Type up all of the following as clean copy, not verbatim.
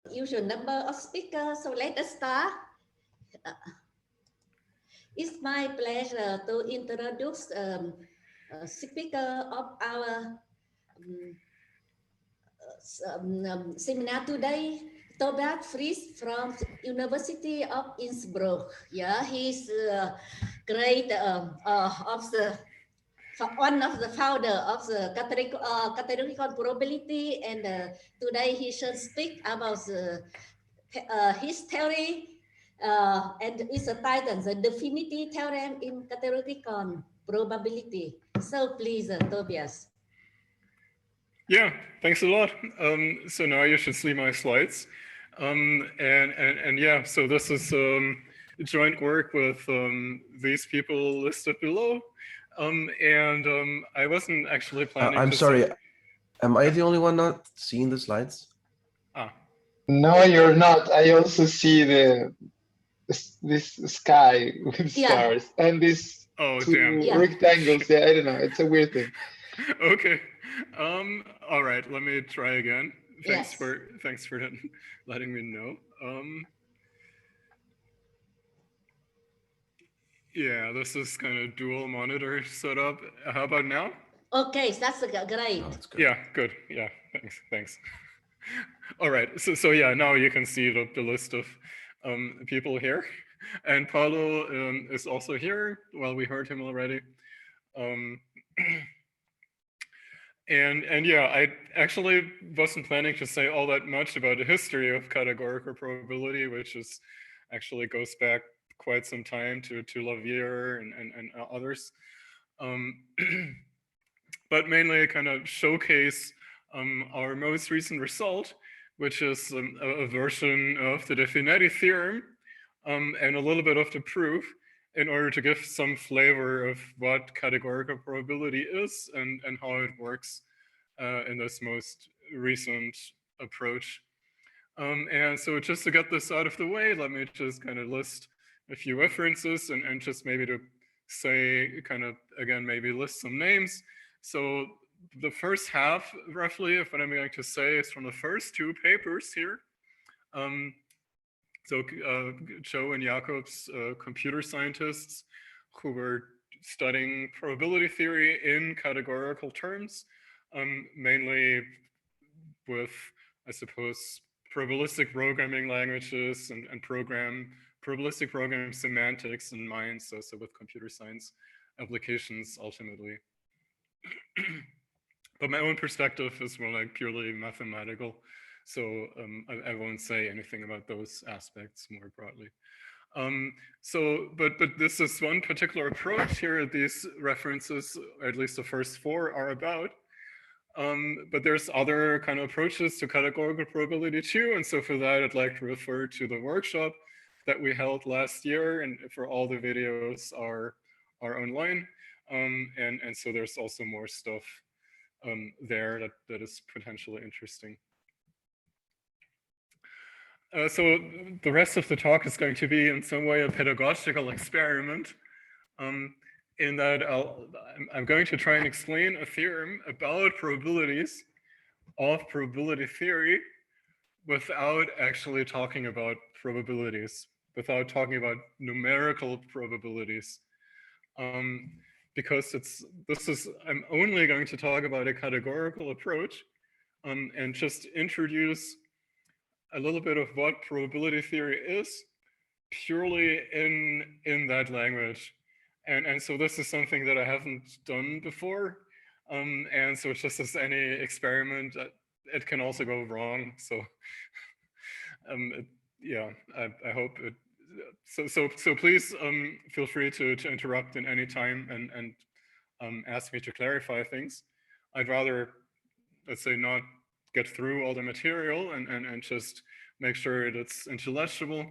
usual number of speakers, so let us start. It's my pleasure to introduce speaker of our seminar today, Tobias Fritz from University of Innsbruck. Yeah, he's great of the one of the founder of the categorical probability, and today he should speak about his theory, and it's a title, the definitive theorem in categorical probability. So please, Tobias. Yeah, thanks a lot. So now you should see my slides. And yeah, so this is joint work with these people listed below. I wasn't actually planning I'm sorry, am I the only one not seeing the slides? No, you're not. I also see this sky with stars and these two rectangles. Yeah, I don't know. It's a weird thing. Okay. All right, let me try again. Thanks for letting me know. Yeah, this is kind of dual monitor setup. How about now? Okay, that's great. Oh, that's good. Yeah, good. Yeah, thanks. All right, so yeah, now you can see the list of people here, and Paolo is also here. Well, we heard him already. And yeah, I actually wasn't planning to say all that much about the history of categorical probability, which is actually goes back quite some time to Lavier and others. But mainly kind of showcase our most recent result, which is a version of the Finetti theorem and a little bit of the proof, in order to give some flavor of what categorical probability is and how it works in this most recent approach. And so just to get this out of the way, let me just kind of list a few references and just maybe to say kind of, again, maybe list some names. So the first half, roughly, of what I'm going to say is from the first two papers here. So Joe and Jakob's computer scientists who were studying probability theory in categorical terms, mainly with, I suppose, probabilistic programming languages and probabilistic programming semantics in mind, so with computer science applications ultimately. But my own perspective is more like purely mathematical. So I won't say anything about those aspects more broadly. But this is one particular approach here. These references, or at least the first four, are about. But there's other kind of approaches to categorical probability too. And so for that, I'd like to refer to the workshop that we held last year, and for all the videos are online. And so there's also more stuff there that is potentially interesting. So the rest of the talk is going to be in some way a pedagogical experiment, in that I'm going to try and explain a theorem about probabilities of probability theory without actually talking about probabilities, without talking about numerical probabilities. Because I'm only going to talk about a categorical approach and just introduce a little bit of what probability theory is purely in that language. And so this is something that I haven't done before. And so just as any experiment, it can also go wrong. So yeah, I hope it. So please feel free to interrupt in any time and ask me to clarify things. I'd rather, let's say, not get through all the material and just make sure it's intelligible,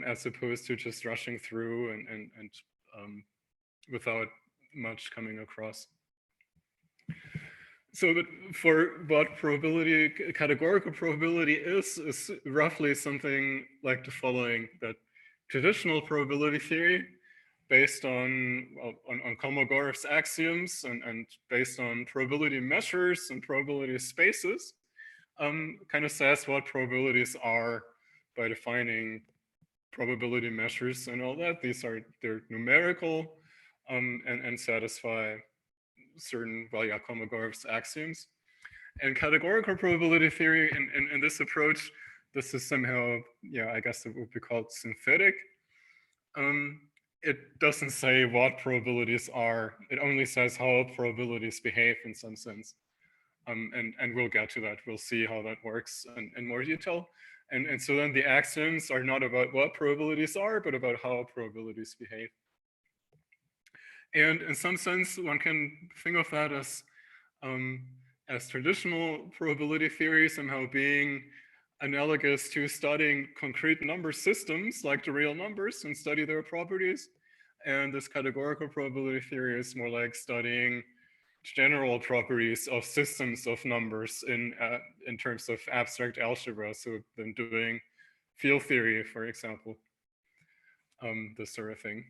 as opposed to just rushing through and without much coming across. So for what probability, categorical probability is roughly something like the following: that traditional probability theory, based on Kolmogorov's axioms and based on probability measures and probability spaces, kind of says what probabilities are by defining probability measures and all that. They're numerical and satisfy certain, well, yeah, Kolmogorov's axioms. And categorical probability theory in this approach, this is somehow, yeah, I guess it would be called synthetic. It doesn't say what probabilities are. It only says how probabilities behave in some sense. And we'll get to that. We'll see how that works in more detail. And so then the axioms are not about what probabilities are, but about how probabilities behave. And in some sense, one can think of that as traditional probability theory somehow being analogous to studying concrete number systems like the real numbers and study their properties. And this categorical probability theory is more like studying general properties of systems of numbers in terms of abstract algebra. So then doing field theory, for example, this sort of thing.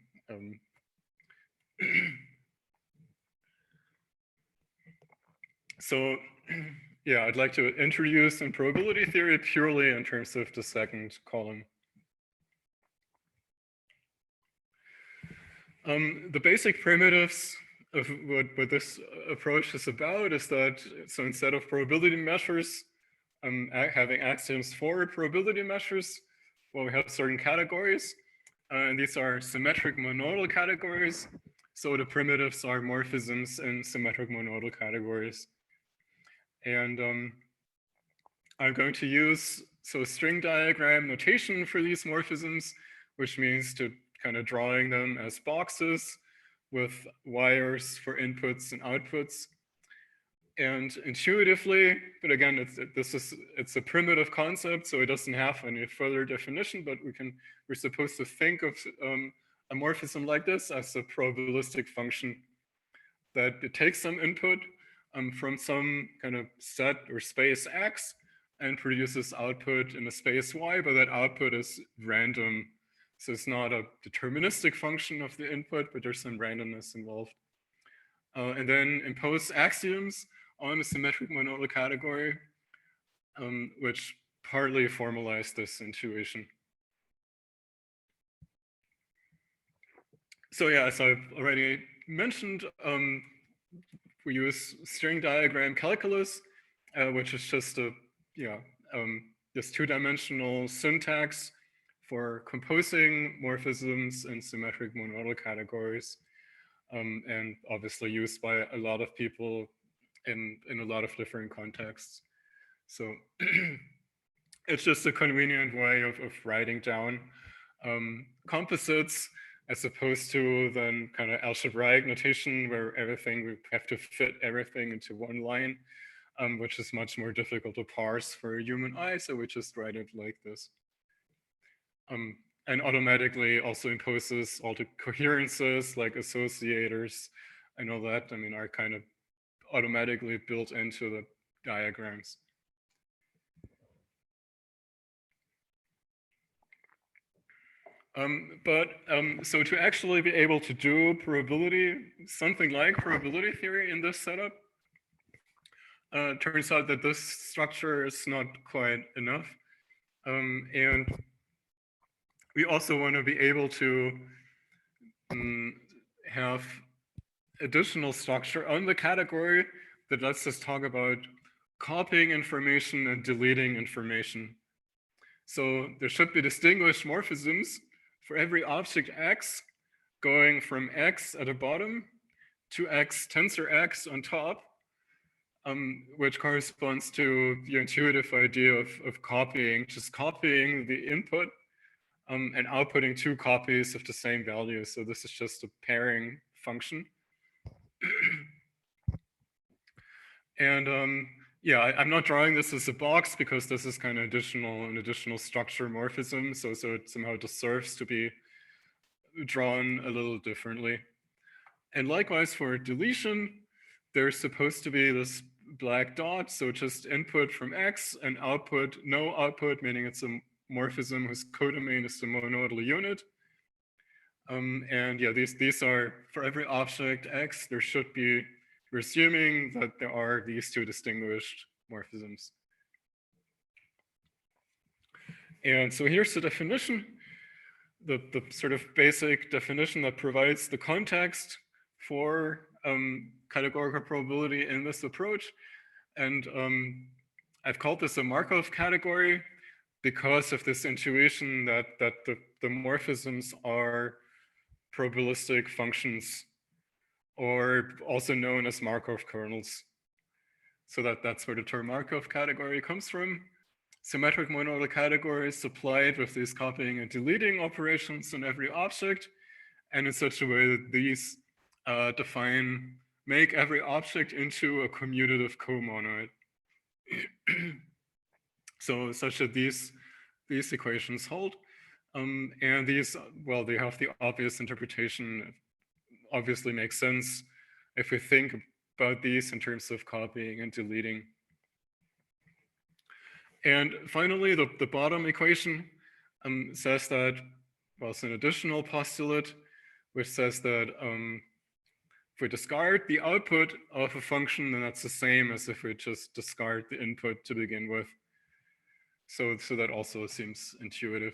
So yeah, I'd like to introduce in probability theory purely in terms of the second column. The basic primitives of what this approach is about is that, so instead of probability measures, having axioms for probability measures, well, we have certain categories, and these are symmetric monodal categories. So the primitives are morphisms in symmetric monodal categories. And I'm going to use string diagram notation for these morphisms, which means to kind of drawing them as boxes with wires for inputs and outputs. And intuitively, but again, it's a primitive concept, so it doesn't have any further definition, but we're supposed to think of a morphism like this as a probabilistic function that it takes some input from some kind of set or space X and produces output in a space Y, but that output is random. So it's not a deterministic function of the input, but there's some randomness involved. And then impose axioms on a symmetric monodal category, which partly formalize this intuition. So yeah, as I've already mentioned, we use string diagram calculus, which is just this two-dimensional syntax for composing morphisms in symmetric monodal categories, and obviously used by a lot of people in a lot of different contexts. So it's just a convenient way of writing down composites, as opposed to then kind of algebraic notation where we have to fit everything into one line, which is much more difficult to parse for a human eye. So we just write it like this. And automatically also imposes all the coherences like associators and all that, I mean, are kind of automatically built into the diagrams. So to actually be able to do something like probability theory in this setup, turns out that this structure is not quite enough. And we also want to be able to have additional structure on the category that lets us talk about copying information and deleting information. So there should be distinguished morphisms for every object X, going from X at the bottom to X tensor X on top, which corresponds to the intuitive idea of copying, just copying the input and outputting two copies of the same value. So this is just a pairing function. And yeah, I'm not drawing this as a box because this is kind of an additional structure morphism. So it somehow deserves to be drawn a little differently. And likewise for deletion, there's supposed to be this black dot. So just input from X and output, no output, meaning it's a morphism whose codomain is the monodal unit. And yeah, these are for every object X, there should be, we're assuming that there are these two distinguished morphisms. And so here's the definition, the sort of basic definition that provides the context for categorical probability in this approach. And I've called this a Markov category because of this intuition that the morphisms are probabilistic functions, or also known as Markov kernels. So that's where the term Markov category comes from. Symmetric monodal categories supplied with these copying and deleting operations in every object, and in such a way that these make every object into a commutative comonoid. So such that these equations hold. And these, well, they have the obvious interpretation, obviously makes sense if we think about these in terms of copying and deleting. And finally, the bottom equation says that, well, it's an additional postulate, which says that if we discard the output of a function, then that's the same as if we just discard the input to begin with. So that also seems intuitive.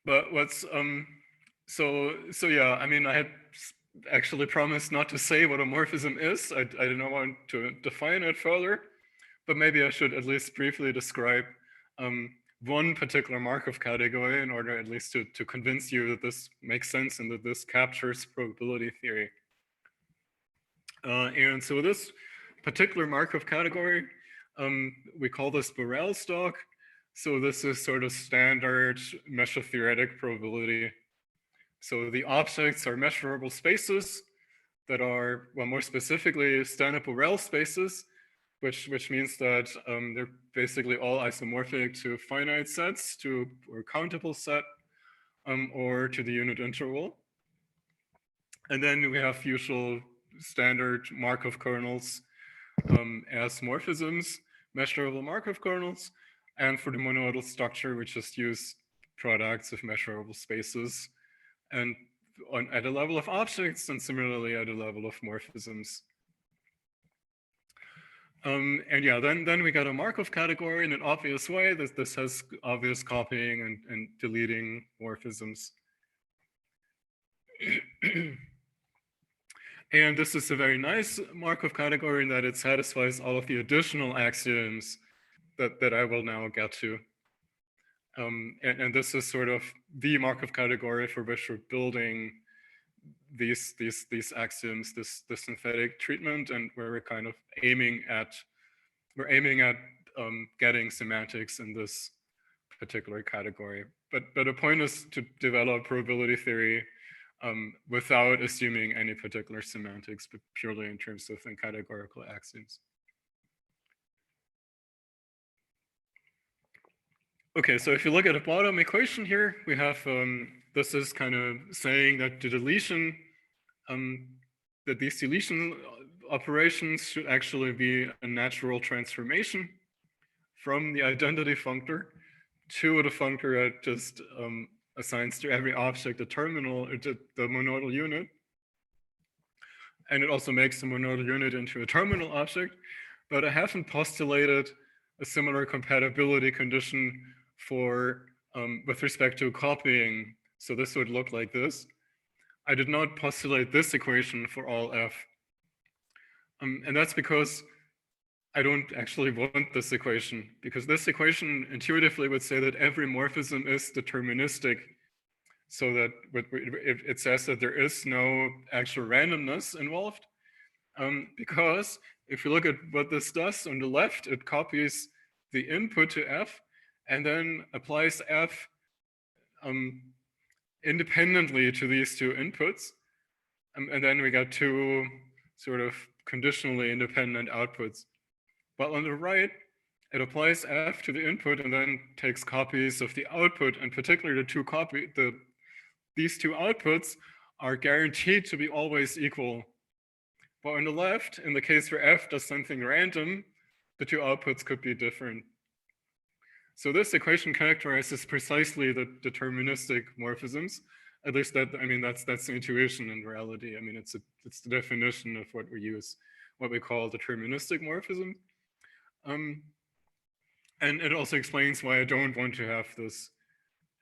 But what's so yeah, I mean, I had actually promised not to say what a morphism is. I didn't want to define it further, but maybe I should at least briefly describe one particular Markov category in order at least to convince you that this makes sense and that this captures probability theory. And so this particular Markov category, we call this Borel stock. So this is sort of standard measure-theoretic probability. So the objects are measurable spaces that are, well, more specifically, standard Borel spaces, which means that they're basically all isomorphic to finite sets, or countable set, or to the unit interval. And then we have usual standard Markov kernels as morphisms, measurable Markov kernels. And for the monodal structure, we just use products of measurable spaces, and at a level of objects, and similarly at a level of morphisms. And yeah, then we got a Markov category in an obvious way. This has obvious copying and deleting morphisms. And this is a very nice Markov category in that it satisfies all of the additional axioms that I will now get to. And this is sort of the Markov category for which we're building these axioms, this synthetic treatment, and where we're kind of aiming at getting semantics in this particular category. But the point is to develop probability theory without assuming any particular semantics, but purely in terms of the categorical axioms. Okay, so if you look at the bottom equation here, we have, this is kind of saying that the deletion, that these deletion operations should actually be a natural transformation from the identity functor to the functor that just assigns to every object a terminal, the monodal unit. And it also makes the monodal unit into a terminal object, but I haven't postulated a similar compatibility condition for with respect to copying. So this would look like this. I did not postulate this equation for all f. And that's because I don't actually want this equation, because this equation intuitively would say that every morphism is deterministic, so that it says that there is no actual randomness involved. Because if you look at what this does on the left, it copies the input to f and then applies f independently to these two inputs. And then we got two sort of conditionally independent outputs. But on the right, it applies f to the input and then takes copies of the output, and particularly these two outputs are guaranteed to be always equal. But on the left, in the case where f does something random, the two outputs could be different. So this equation characterizes precisely the deterministic morphisms. At least that, I mean, that's the intuition in reality. I mean, it's the definition of what we use, what we call deterministic morphism. And it also explains why I don't want to have this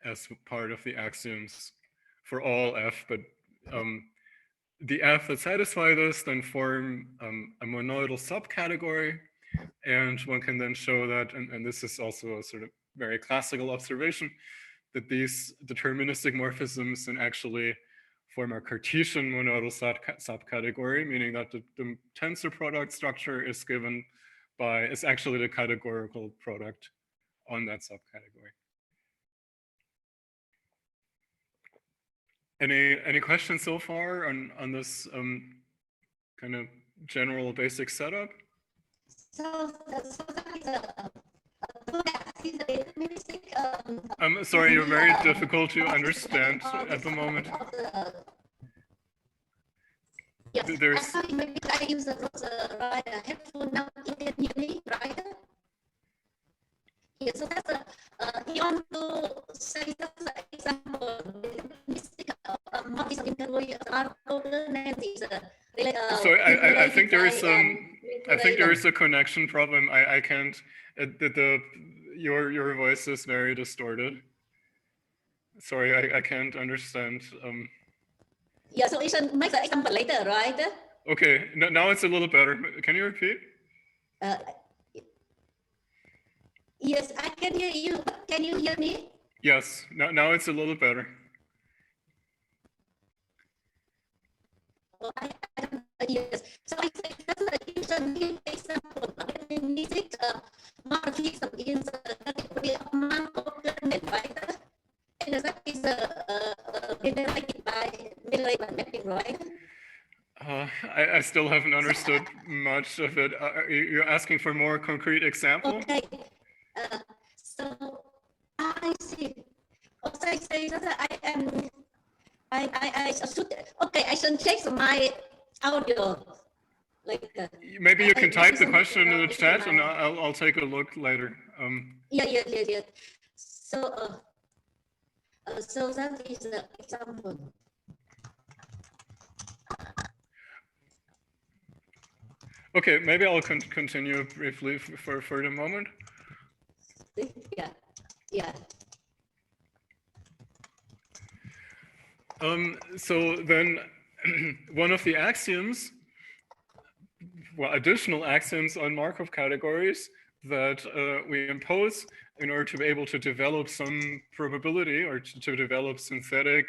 as part of the axioms for all f, but the f that satisfy this then form a monoidal subcategory, and one can then show that, and this is also a sort of very classical observation, that these deterministic morphisms then actually form a Cartesian monoidal subcategory, meaning that the tensor product structure is given by, is actually the categorical product on that subcategory. Any questions so far on this kind of general basic setup? So that is a deterministic. I'm sorry, you're very difficult to understand at the moment. Yes, There's... sorry, maybe I use the right headphone now. You can hear me, right? Yeah, so that's you want to say that's an example. Sorry, I think there is some. I think there is a connection problem. I can't. Your voice is very distorted. Sorry, I can't understand. Yeah, so you should make the example later, right? Okay, now it's a little better. Can you repeat? Yes, I can hear you. Can you hear me? Yes, now it's a little better. Oh, yes. So I say that's a give example. Music morphism is the category of Markov, right? And that is generated by mapping, right? I still haven't understood much of it. You're asking for more concrete example? Okay. So I see. Also, I say that I should. Okay, I should check my audio. Like. Maybe you can type the question in the chat, and I'll take a look later. Yeah. So. So that is the example. Okay, maybe I'll continue briefly for the moment. Yeah. So then one of the axioms, well, additional axioms on Markov categories that we impose in order to be able to develop some probability or to develop synthetic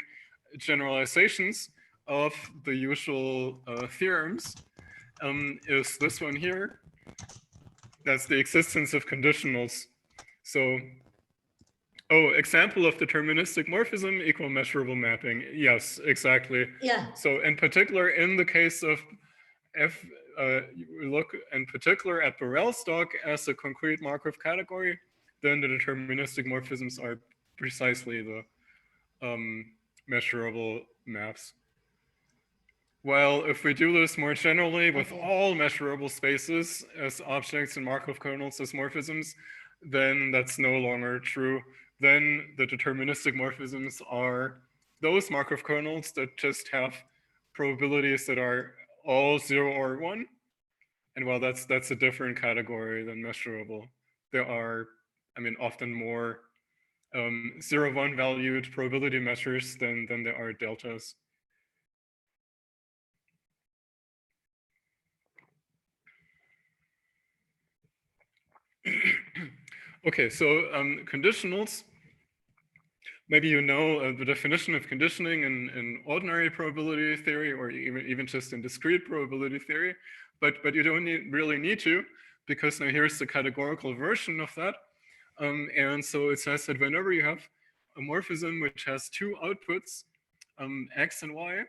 generalizations of the usual theorems is this one here. That's the existence of conditionals. So, example of deterministic morphism equal measurable mapping. Yes, exactly. Yeah. So in particular, in the case of F, you look in particular at Borel stock as a concrete Markov category, then the deterministic morphisms are precisely the measurable maps. While if we do this more generally with all measurable spaces as objects in Markov kernels as morphisms, then that's no longer true. Then the deterministic morphisms are those Markov kernels that just have probabilities that are all 0 or 1. And while that's a different category than measurable, there are, I mean, often more 0-1 valued probability measures than there are deltas. Okay, so conditionals. Maybe you know the definition of conditioning in ordinary probability theory, or even just in discrete probability theory, but you don't really need to, because now here's the categorical version of that. And so it says that whenever you have a morphism which has two outputs, x and y,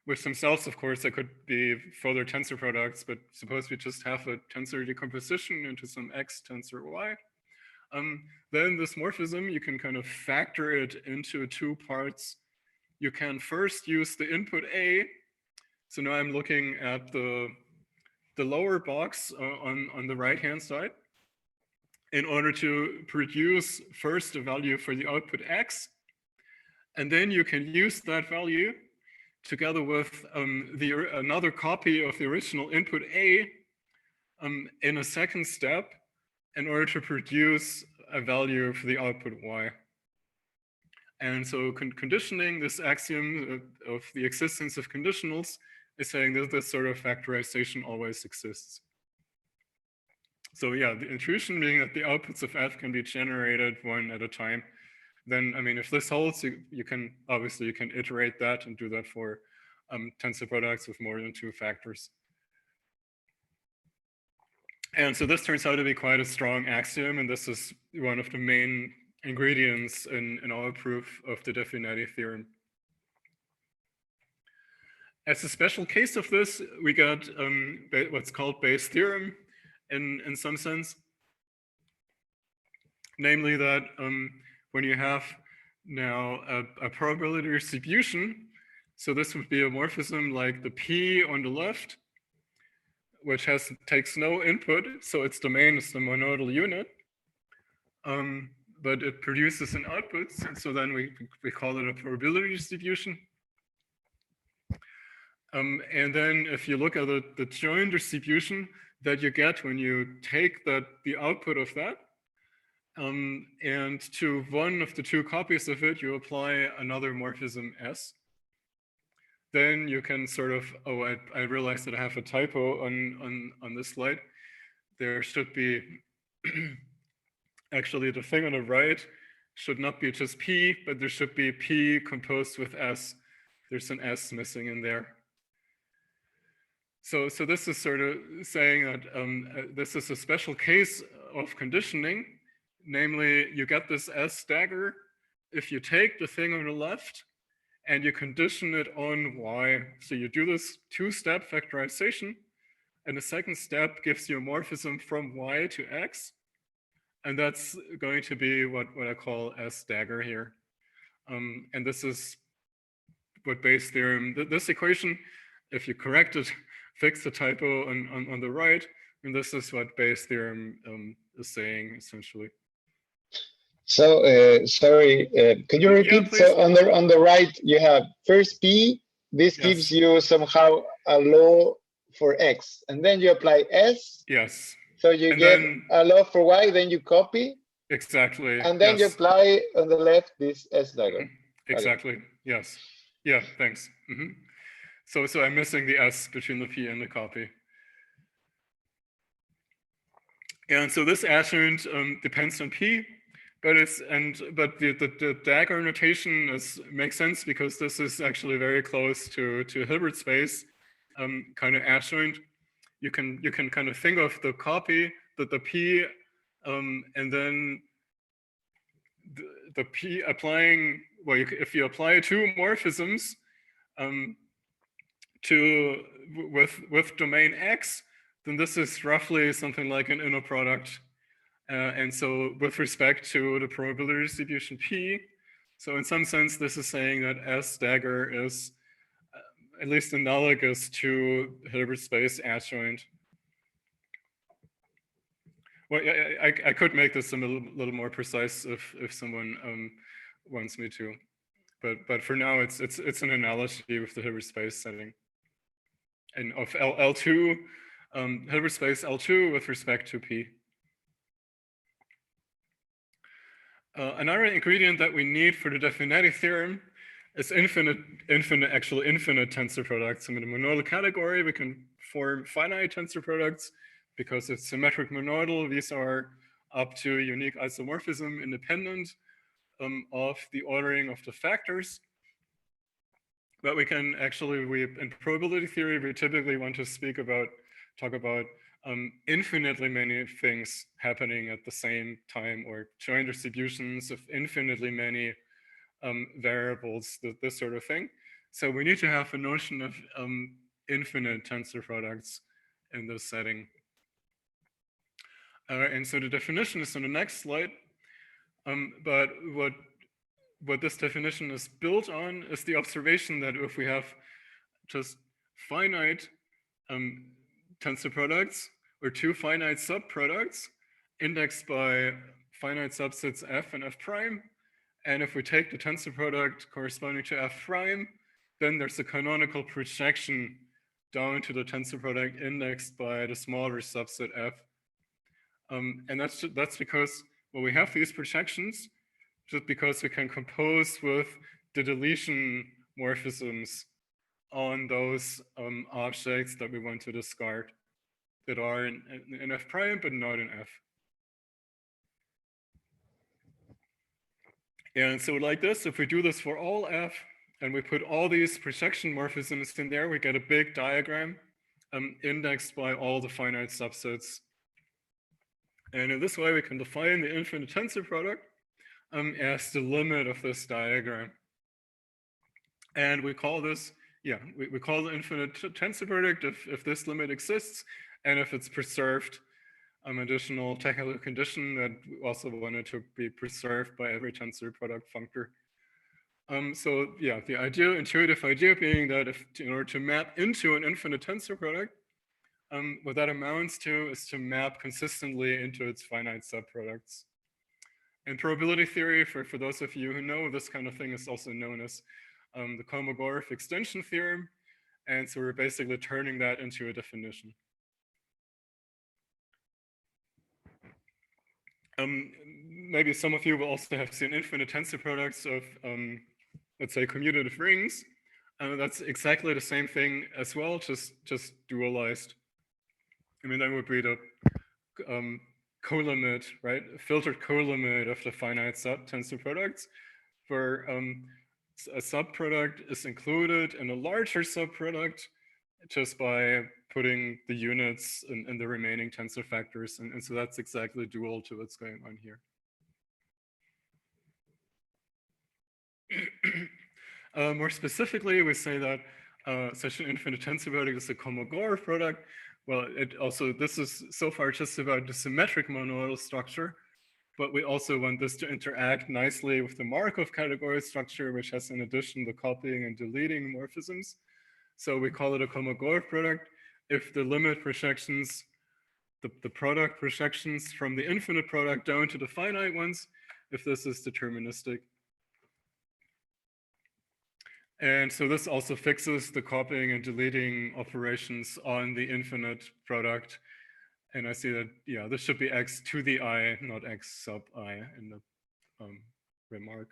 which themselves, of course, they could be further tensor products, but suppose we just have a tensor decomposition into some x tensor y, then this morphism, you can kind of factor it into two parts. You can first use the input A. So now I'm looking at the lower box on the right-hand side in order to produce first a value for the output x. And then you can use that value together with another copy of the original input A in a second step in order to produce a value for the output y. And so conditioning, this axiom of the existence of conditionals, is saying that this sort of factorization always exists. So yeah, the intrusion being that the outputs of f can be generated one at a time. Then, I mean, if this holds, you can iterate that and do that for tensor products with more than 2 factors. And so this turns out to be quite a strong axiom, and this is one of the main ingredients in our proof of the De Finetti theorem. As a special case of this, we got what's called Bayes' theorem in some sense. Namely that when you have now a probability distribution, so this would be a morphism like the P on the left, which takes no input, so its domain is the monodal unit, but it produces an output, so then we call it a probability distribution. And then if you look at the joint distribution that you get when you take the output of that, and to one of the 2 copies of it, you apply another morphism S. Then you can sort of, oh, I realized that I have a typo on this slide. There should be, actually the thing on the right should not be just P, but there should be P composed with S. There's an S missing in there. So this is sort of saying that this is a special case of conditioning. Namely, you get this S stagger if you take the thing on the left and you condition it on y. So you do this 2-step factorization, and the second step gives you a morphism from y to x. And that's going to be what I call S dagger here. And this is what Bayes' theorem, this equation, if you correct it, fix the typo on the right, and this is what Bayes' theorem is saying essentially. So sorry, could you repeat? Yeah, so on the right you have first P. This gives you somehow a law for X, and then you apply S. Yes. So you get a law for Y, then you copy. Exactly. And then you apply on the left this S dagger. Exactly. Yes. Yeah. Thanks. So I'm missing the S between the P and the copy. And so this adjoint depends on P, but the dagger notation makes sense because this is actually very close to Hilbert space kind of adjoint. You can kind of think of the copy, the P, and then the P applying, well, if you apply 2 morphisms with domain X, then this is roughly something like an inner product. And so with respect to the probability distribution P, so in some sense, this is saying that S dagger is at least analogous to Hilbert space adjoint. Well, I could make this a little more precise if someone wants me to, but for now it's an analogy with the Hilbert space setting, and of L2 Hilbert space L2 with respect to P. Another ingredient that we need for the De Finetti theorem is infinite tensor products. In the monodal category, we can form finite tensor products because it's symmetric monodal. These are up to unique isomorphism independent of the ordering of the factors. But we can actually, in probability theory, we typically want to talk about infinitely many things happening at the same time, or joint distributions of infinitely many variables, this sort of thing. So we need to have a notion of infinite tensor products in this setting. And so the definition is on the next slide. But what this definition is built on is the observation that if we have just finite tensor products or 2 finite subproducts indexed by finite subsets f and f prime, and if we take the tensor product corresponding to f prime, then there's a canonical projection down to the tensor product indexed by the smaller subset f. And that's because, well, we have these projections just because we can compose with the deletion morphisms on those objects that we want to discard that are in F prime, but not in F. And so like this, if we do this for all F, and we put all these projection morphisms in there, we get a big diagram indexed by all the finite subsets. And in this way, we can define the infinite tensor product as the limit of this diagram. And we call this, we call the infinite tensor product if this limit exists, and if it's preserved, additional technical condition that we also wanted to be preserved by every tensor product functor. So yeah, the intuitive idea being that in order to map into an infinite tensor product, what that amounts to is to map consistently into its finite subproducts. In probability theory, for those of you who know, this kind of thing is also known as the Kolmogorov extension theorem. And so we're basically turning that into a definition. Maybe some of you will also have seen infinite tensor products of, let's say, commutative rings. That's exactly the same thing as well, just dualized. I mean, that would be the colimit, right? Filtered colimit of the finite tensor products, where a subproduct is included in a larger subproduct just by putting the units in the remaining tensor factors. And so that's exactly dual to what's going on here. More specifically, we say that such an infinite tensor product is a Kolmogorov product. Well, this is so far just about the symmetric monoidal structure, but we also want this to interact nicely with the Markov category structure, which has in addition the copying and deleting morphisms. So we call it a Kolmogorov product if the limit projections, the product projections from the infinite product down to the finite ones, if this is deterministic. And so this also fixes the copying and deleting operations on the infinite product. And I see that, yeah, this should be x to the I, not x sub I in the remark.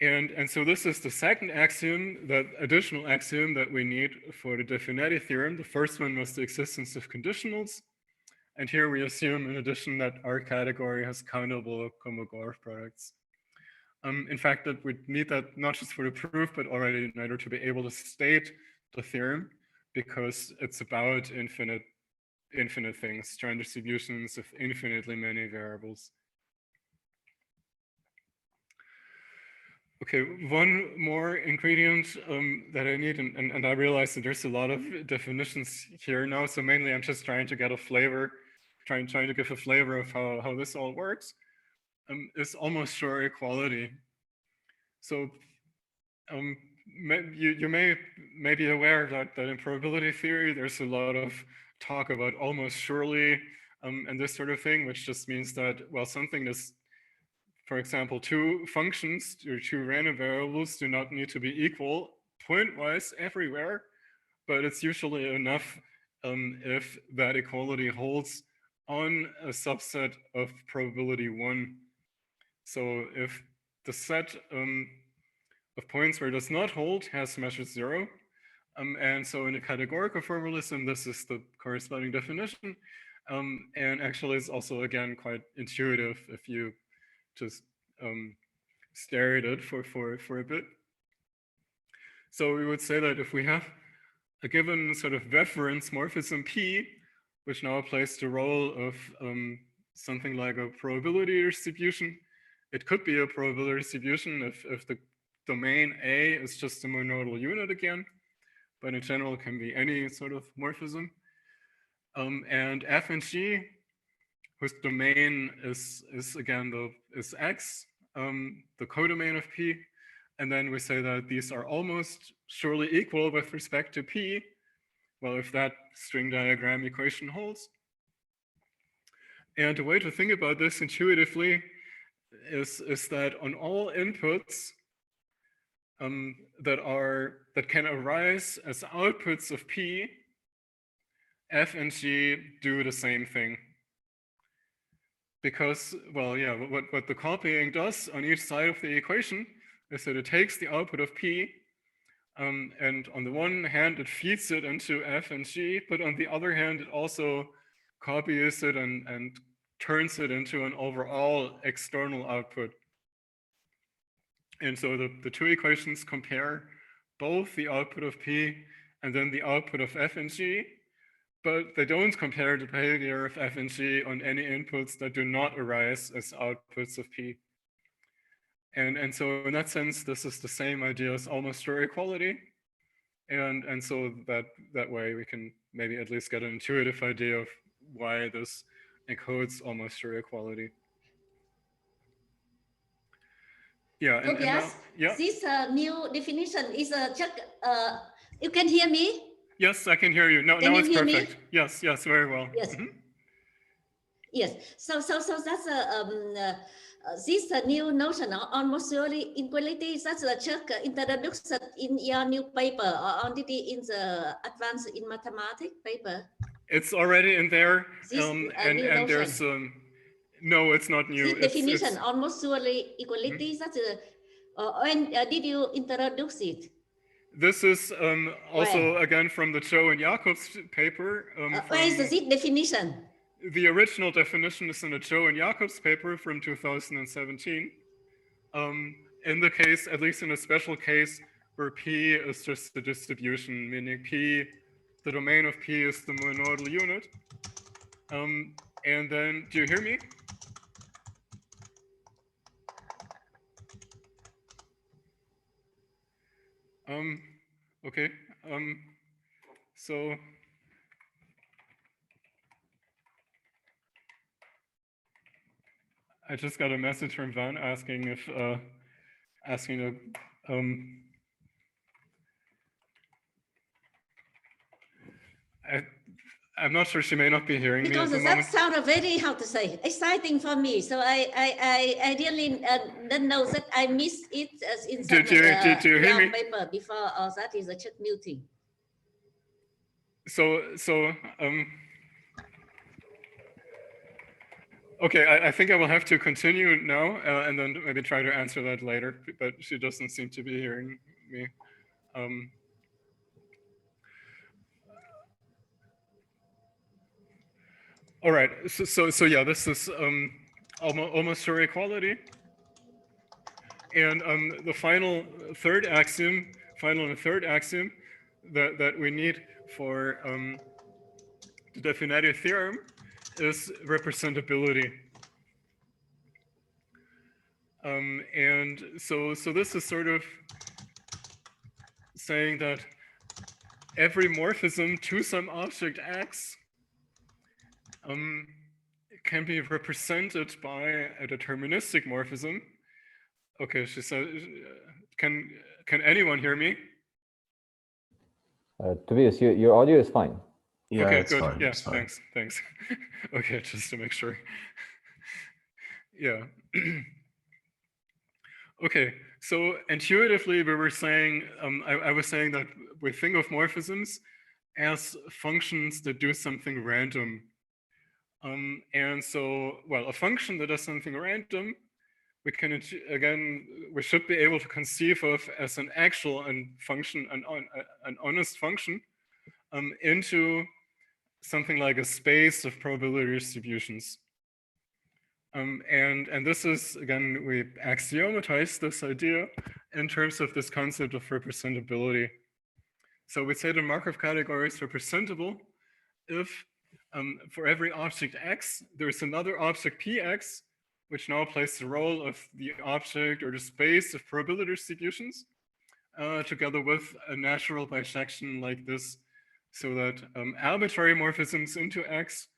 And so this is the second axiom, that additional axiom that we need for the Finetti theorem. The first one was the existence of conditionals. And here we assume in addition that our category has countable Kolmogorov products. In fact, that we need that not just for the proof, but already in order to be able to state the theorem, because it's about infinite things, strand distributions of infinitely many variables. Okay, one more ingredient that I need, and I realize that there's a lot of definitions here now, so mainly I'm just trying to get a flavor, trying to give a flavor of how this all works. Is almost sure equality. So you may be aware that in probability theory, there's a lot of talk about almost surely and this sort of thing, which just means that, well, something is, for example, two functions or two random variables do not need to be equal point-wise everywhere, but it's usually enough if that equality holds on a subset of probability 1. So if the set of points where it does not hold has measure 0, and so in a categorical formalism, this is the corresponding definition, and actually it's also, again, quite intuitive if you just stare at it for a bit. So we would say that if we have a given sort of reference morphism P, which now plays the role of something like a probability distribution, it could be a probability distribution if the domain A is just a monodal unit again, but in general it can be any sort of morphism. And F and G, whose domain is again is X, the codomain of P, and then we say that these are almost surely equal with respect to P. Well, if that string diagram equation holds. And the way to think about this intuitively is that on all inputs that can arise as outputs of P, F and G do the same thing. because, well, yeah, what the copying does on each side of the equation is that it takes the output of P, and on the one hand, it feeds it into F and G, but on the other hand, it also copies it and turns it into an overall external output. And so the two equations compare both the output of P and then the output of F and G, but they don't compare the behavior of F and G on any inputs that do not arise as outputs of P. And so in that sense, this is the same idea as almost sure equality. And so that way we can maybe at least get an intuitive idea of why this encodes almost sure equality. Yeah, Tobias, yeah. This new definition is just, you can hear me? Yes, I can hear you. No, now it's perfect. Yes, very well. Yes. Mm-hmm. Yes. So that's this new notion of almost surely equality. That's just introduced in your new paper or already in the advanced in mathematics paper. It's already in there, and there's no, it's not new. This definition almost surely equality. That's when did you introduce it? This is also again from the Cho and Jacobs paper. Where is this definition? The original definition is in the Cho and Jacobs paper from 2017. In the case, at least in a special case, where P is just the distribution, meaning P, the domain of P is the monoidal unit. And then, do you hear me? Okay. So I just got a message from Van asking if I'm not sure, she may not be hearing me at the moment. Because that sounded very, how to say, exciting for me. So I really don't know that I missed it as in some do you hear me? Paper before, or that is a check muting. Okay, I think I will have to continue now and then maybe try to answer that later, but she doesn't seem to be hearing me. All right, so yeah, this is almost sure equality. And the final and third axiom that we need for the Finetti theorem is representability. And so this is sort of saying that every morphism to some object X can be represented by a deterministic morphism. Okay, she said, can anyone hear me? Tobias, your audio is fine. Yeah, okay, it's good. fine. Yeah, it's fine. Thanks. Okay, just to make sure. Yeah. Okay, so intuitively we were saying, I was saying that we think of morphisms as functions that do something random. And so, well, a function that does something random, we can, again, we should be able to conceive of as an actual function, an honest function, into something like a space of probability distributions. And this is, again, we axiomatize this idea in terms of this concept of representability. So we say the Markov category is representable if for every object X, there's another object Px, which now plays the role of the object or the space of probability distributions, together with a natural bisection like this, so that arbitrary morphisms into X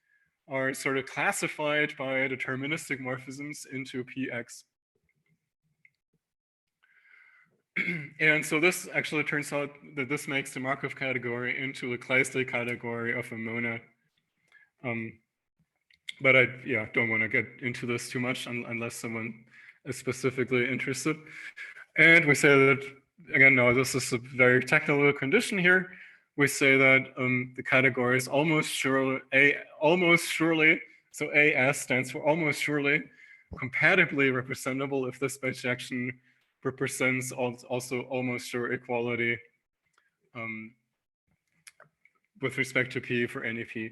are sort of classified by deterministic morphisms into Px. And so this actually turns out that this makes the Markov category into a Kleist category of a monad. But I don't want to get into this too much unless someone is specifically interested. And we say that, again, no, this is a very technical condition here. We say that the category is almost surely So AS stands for almost surely compatibly representable if this bijection represents also almost sure equality with respect to P for any P.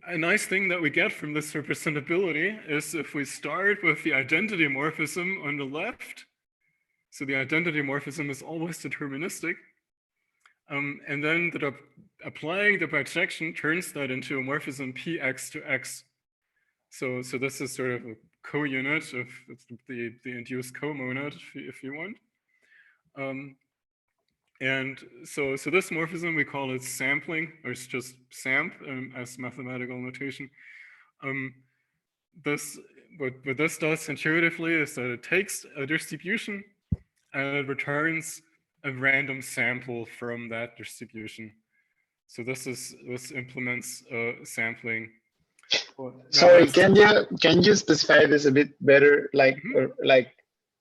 A nice thing that we get from this representability is if we start with the identity morphism on the left, so the identity morphism is always deterministic, and then applying the bijection turns that into a morphism Px to x. So this is sort of a co-unit of the induced co-monad, if you want. And so this morphism, we call it sampling, or it's just samp as mathematical notation. What this does intuitively is that it takes a distribution and it returns a random sample from that distribution. So this implements sampling. Sorry, can you specify this a bit better? Like,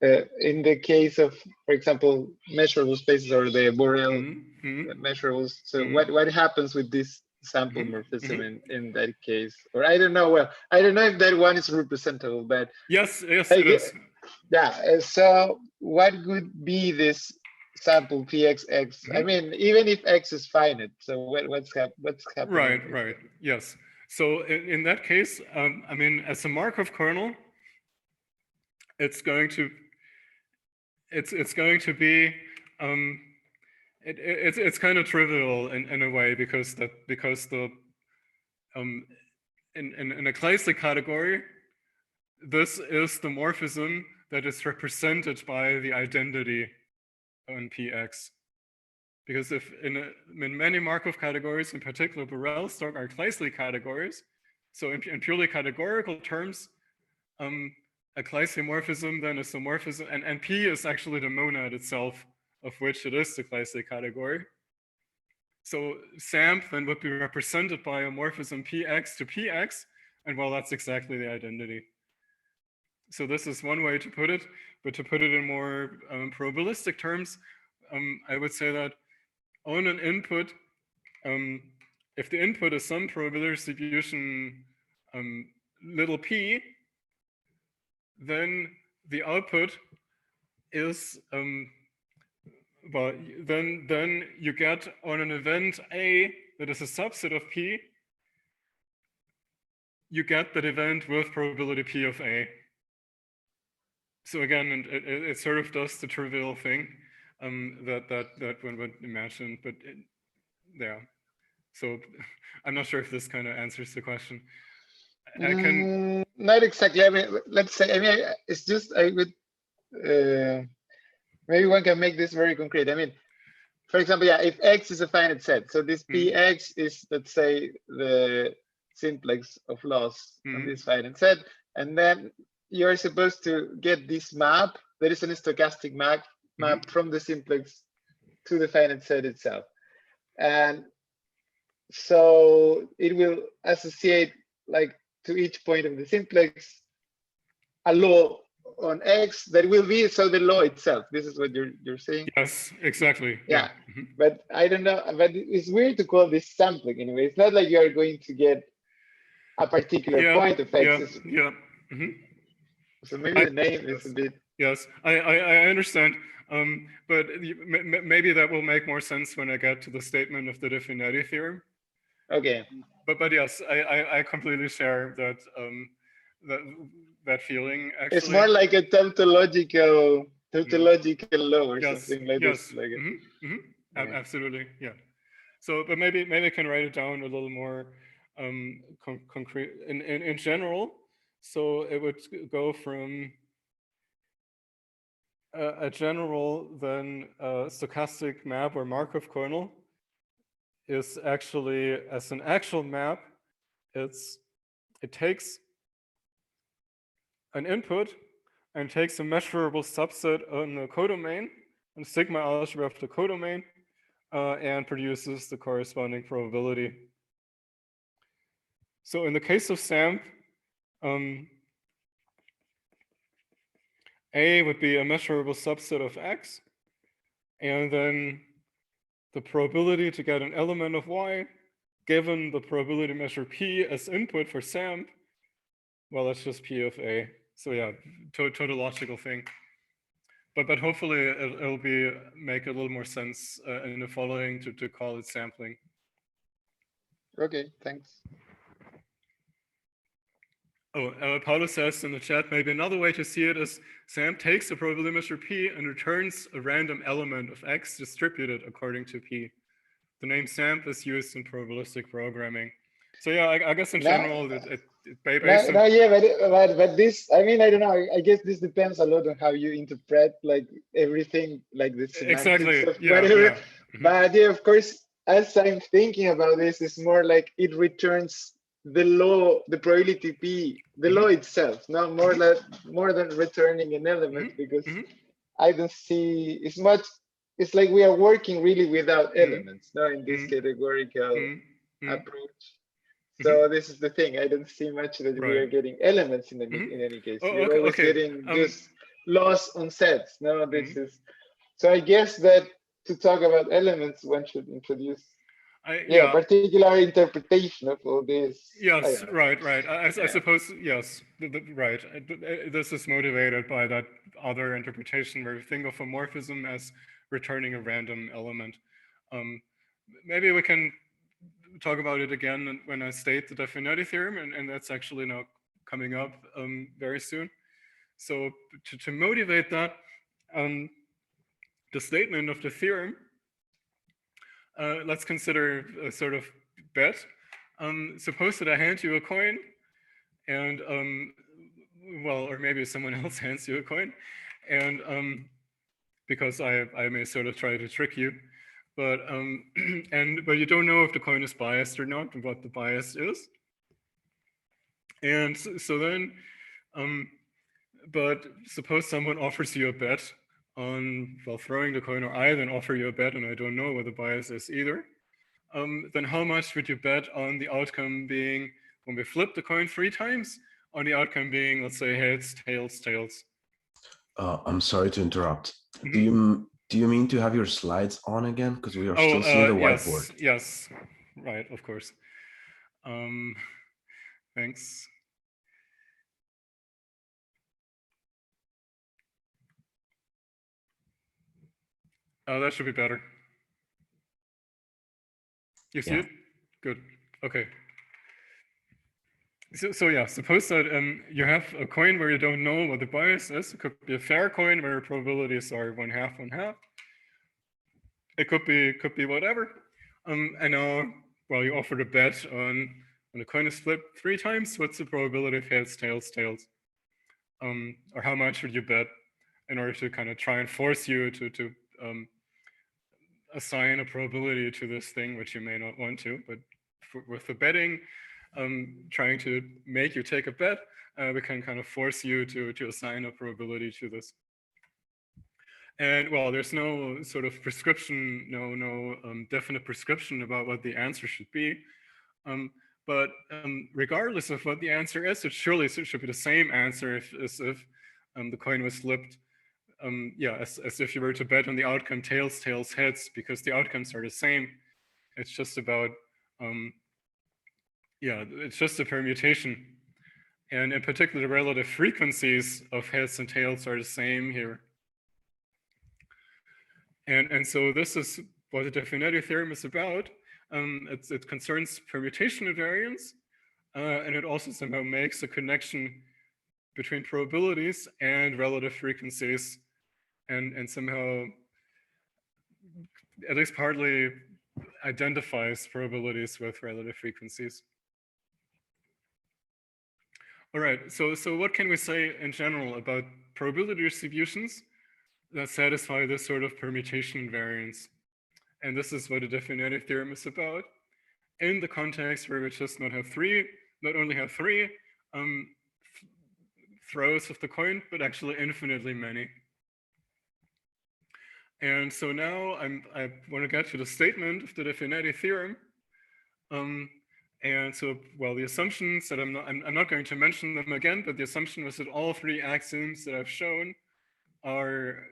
in the case of, for example, measurable spaces or the Borel measurables. So what happens with this sample morphism in that case? Or I don't know. Well, I don't know if that one is representable, but yes, it is. Yeah. So what would be this sample Pxx? I mean, even if x is finite, so what's happening? Right. Yes. So in that case, I mean, as a Markov kernel, it's going to be it's kind of trivial in a way because the in a classic category, this is the morphism that is represented by the identity on Px. Because if in many Markov categories, in particular Borel stock, are Kleisli categories, so in purely categorical terms, a Kleisli morphism then is a morphism, and P is actually the monad itself, of which it is the Kleisli category. So SAMP then would be represented by a morphism Px to Px, and well, that's exactly the identity. So this is one way to put it, but to put it in more probabilistic terms, I would say that on an input, if the input is some probability distribution little p, then the output is well, then you get on an event A that is a subset of P, you get that event with probability P of A. So again, it sort of does the trivial thing that one would imagine, but yeah. So I'm not sure if this kind of answers the question. I can not exactly. I mean, let's say. I mean, it's just I would. Maybe one can make this very concrete. I mean, for example, yeah, if X is a finite set, so this Px is, let's say, the simplex of loss on this finite set, and then you're supposed to get this map. There is a stochastic map from the simplex to the finite set itself, and so it will associate like to each point of the simplex a law on X that will be so the law itself. This is what you're saying. Yes, exactly. Yeah. But I don't know. But it's weird to call this sampling anyway. It's not like you are going to get a particular point of X. So maybe the name is a bit. Yes, I understand. But maybe that will make more sense when I get to the statement of the Finetti theorem. Okay. But yes, I completely share that that feeling. Actually, it's more like a tautological law or something like this. Like absolutely, yeah. So, but maybe I can write it down a little more concrete. In general, so it would go from a general then stochastic map or Markov kernel is actually, as an actual map, it takes an input and takes a measurable subset on the codomain, and sigma algebra of the codomain, and produces the corresponding probability. So in the case of SAMP, A would be a measurable subset of X, and then the probability to get an element of Y given the probability measure P as input for SAMP, well, that's just P of A. So yeah, tautological thing. But hopefully it'll make a little more sense in the following to call it sampling. Okay, thanks. Oh, Paolo says in the chat, maybe another way to see it is SAMP takes the probability measure P and returns a random element of X distributed according to P. The name SAMP is used in probabilistic programming. So yeah, I guess in general, but this, I mean, I don't know. I guess this depends a lot on how you interpret like everything, like the semantics exactly. of Yeah, whatever. yeah. But yeah, of course, as I'm thinking about this, it's more like it returns the law, the probability P, the law itself, not more than returning an element, because I don't see it's much. It's like we are working really without elements, not in this categorical approach. So this is the thing. I don't see much that we are getting elements in any case. We're always getting just laws on sets. No, this is. So I guess that to talk about elements, one should introduce particular interpretation of all this. Yes, right. I suppose, yes, right. This is motivated by that other interpretation where we think of homomorphism as returning a random element. Maybe we can talk about it again when I state the Finetti theorem, and that's actually now coming up very soon. So to motivate that, the statement of the theorem, let's consider a sort of bet. Suppose that I hand you a coin, and well, or maybe someone else hands you a coin, and because I may sort of try to trick you, but but you don't know if the coin is biased or not, and what the bias is. And so then, but suppose someone offers you a bet on, well, throwing the coin, or I then offer you a bet and I don't know what the bias is either. Then how much would you bet on the outcome being, when we flip the coin 3 times, on the outcome being, let's say, heads, tails, tails? I'm sorry to interrupt. Do you mean to have your slides on again? Because we are still seeing the whiteboard. Yes, right, of course. Thanks. Oh, that should be better. You see it? Good. Okay. So yeah, suppose that you have a coin where you don't know what the bias is. It could be a fair coin where probabilities are 1/2, 1/2. It could be whatever. And now, well, you offered a bet on when the coin is flipped 3 times. What's the probability of heads, tails, tails? Or how much would you bet in order to kind of try and force you to assign a probability to this thing, which you may not want to, but with the betting, trying to make you take a bet, we can kind of force you to assign a probability to this. And well, there's no sort of prescription, no definite prescription about what the answer should be. But regardless of what the answer is, it surely should be the same answer as if the coin was flipped. As if you were to bet on the outcome tails, tails, heads, because the outcomes are the same. It's just about, it's just a permutation. And in particular, the relative frequencies of heads and tails are the same here. And so this is what the Finetti theorem is about. It concerns permutation invariance, and it also somehow makes a connection between probabilities and relative frequencies, and somehow at least partly identifies probabilities with relative frequencies. All right, so what can we say in general about probability distributions that satisfy this sort of permutation invariance? And this is what the Finetti theorem is about, in the context where we just not only have three throws of the coin, but actually infinitely many. And so now I want to get to the statement of the Finetti theorem. And so, well, the assumptions that I'm not going to mention them again, but the assumption was that all 3 axioms that I've shown are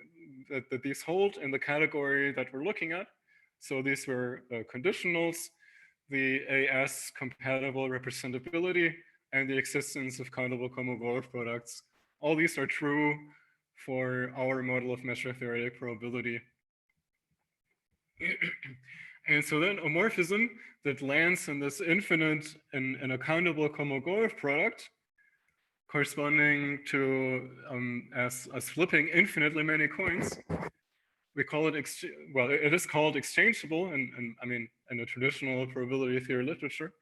that these hold in the category that we're looking at. So these were conditionals, the AS compatible representability, and the existence of countable Kolmogorov products. All these are true for our model of measure theoretic probability. And so then a morphism that lands in this infinite and accountable Kolmogorov product, corresponding to as flipping infinitely many coins, we call it, well, it is called exchangeable, and I mean, in the traditional probability theory literature,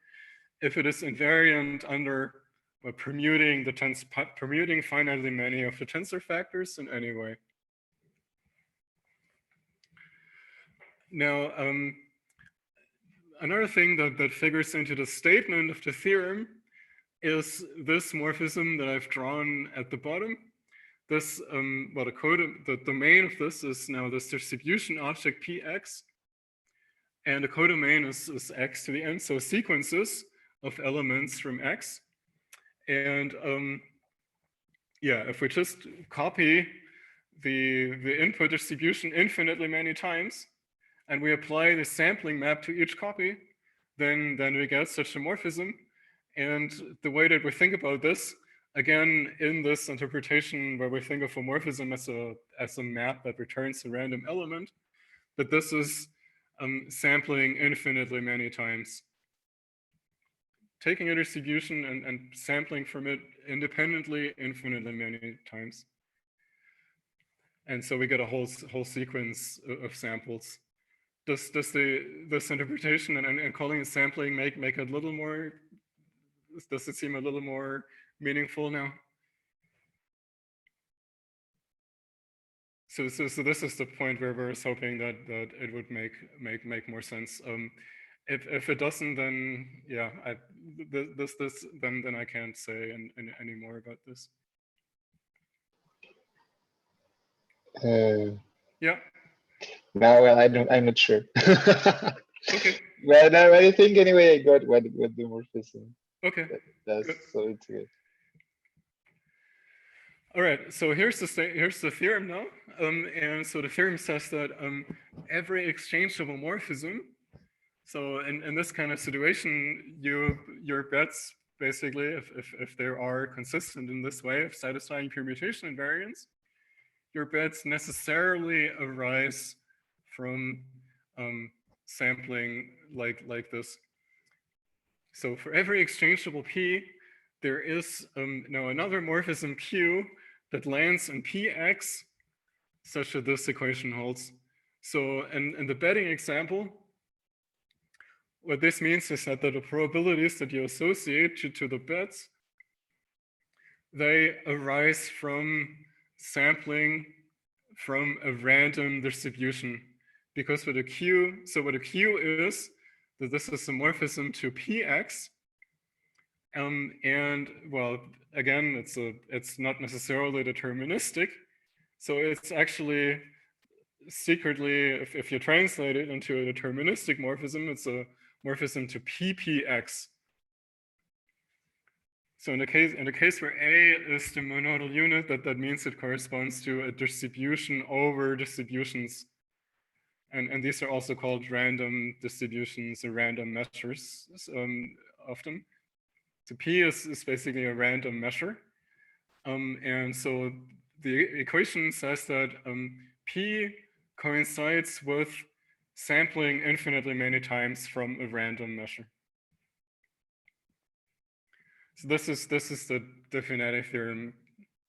if it is invariant under permuting finitely many of the tensor factors in any way. Now, another thing that figures into the statement of the theorem is this morphism that I've drawn at the bottom. This, well, the domain of this is now this distribution object Px, and the codomain is x to the n, so sequences of elements from x. And yeah, if we just copy the input distribution infinitely many times, and we apply the sampling map to each copy, then we get such a morphism. And the way that we think about this, again, in this interpretation where we think of a morphism as a map that returns a random element, that this is sampling infinitely many times. Taking a distribution and sampling from it independently infinitely many times. And so we get a whole sequence of samples. Does this interpretation and calling it sampling make it a little more, does it seem a little more meaningful now? So this is the point where we're hoping that it would make more sense. If it doesn't, then yeah, then I can't say any more about this. Yeah. No, well, I'm not sure. Okay. Well, no, I think anyway I got what the morphism okay. does, good. so it's good. All right, so here's the theorem now, and so the theorem says that every exchangeable morphism. So in this kind of situation, your bets basically, if they are consistent in this way of satisfying permutation invariance, your bets necessarily arise from sampling like this. So for every exchangeable P, there is now another morphism Q that lands in Px such that this equation holds. So in the betting example, what this means is that the probabilities that you associate to the bets, they arise from sampling from a random distribution. Because with a Q, so what a Q is, that this is a morphism to Px. And well, again, it's not necessarily deterministic. So it's actually secretly, if you translate it into a deterministic morphism, it's a morphism to PPX. So in the case where A is the monodal unit, that means it corresponds to a distribution over distributions. And these are also called random distributions or random measures often. So P is basically a random measure. And so the equation says that P coincides with sampling infinitely many times from a random measure. So this is the Finetti theorem,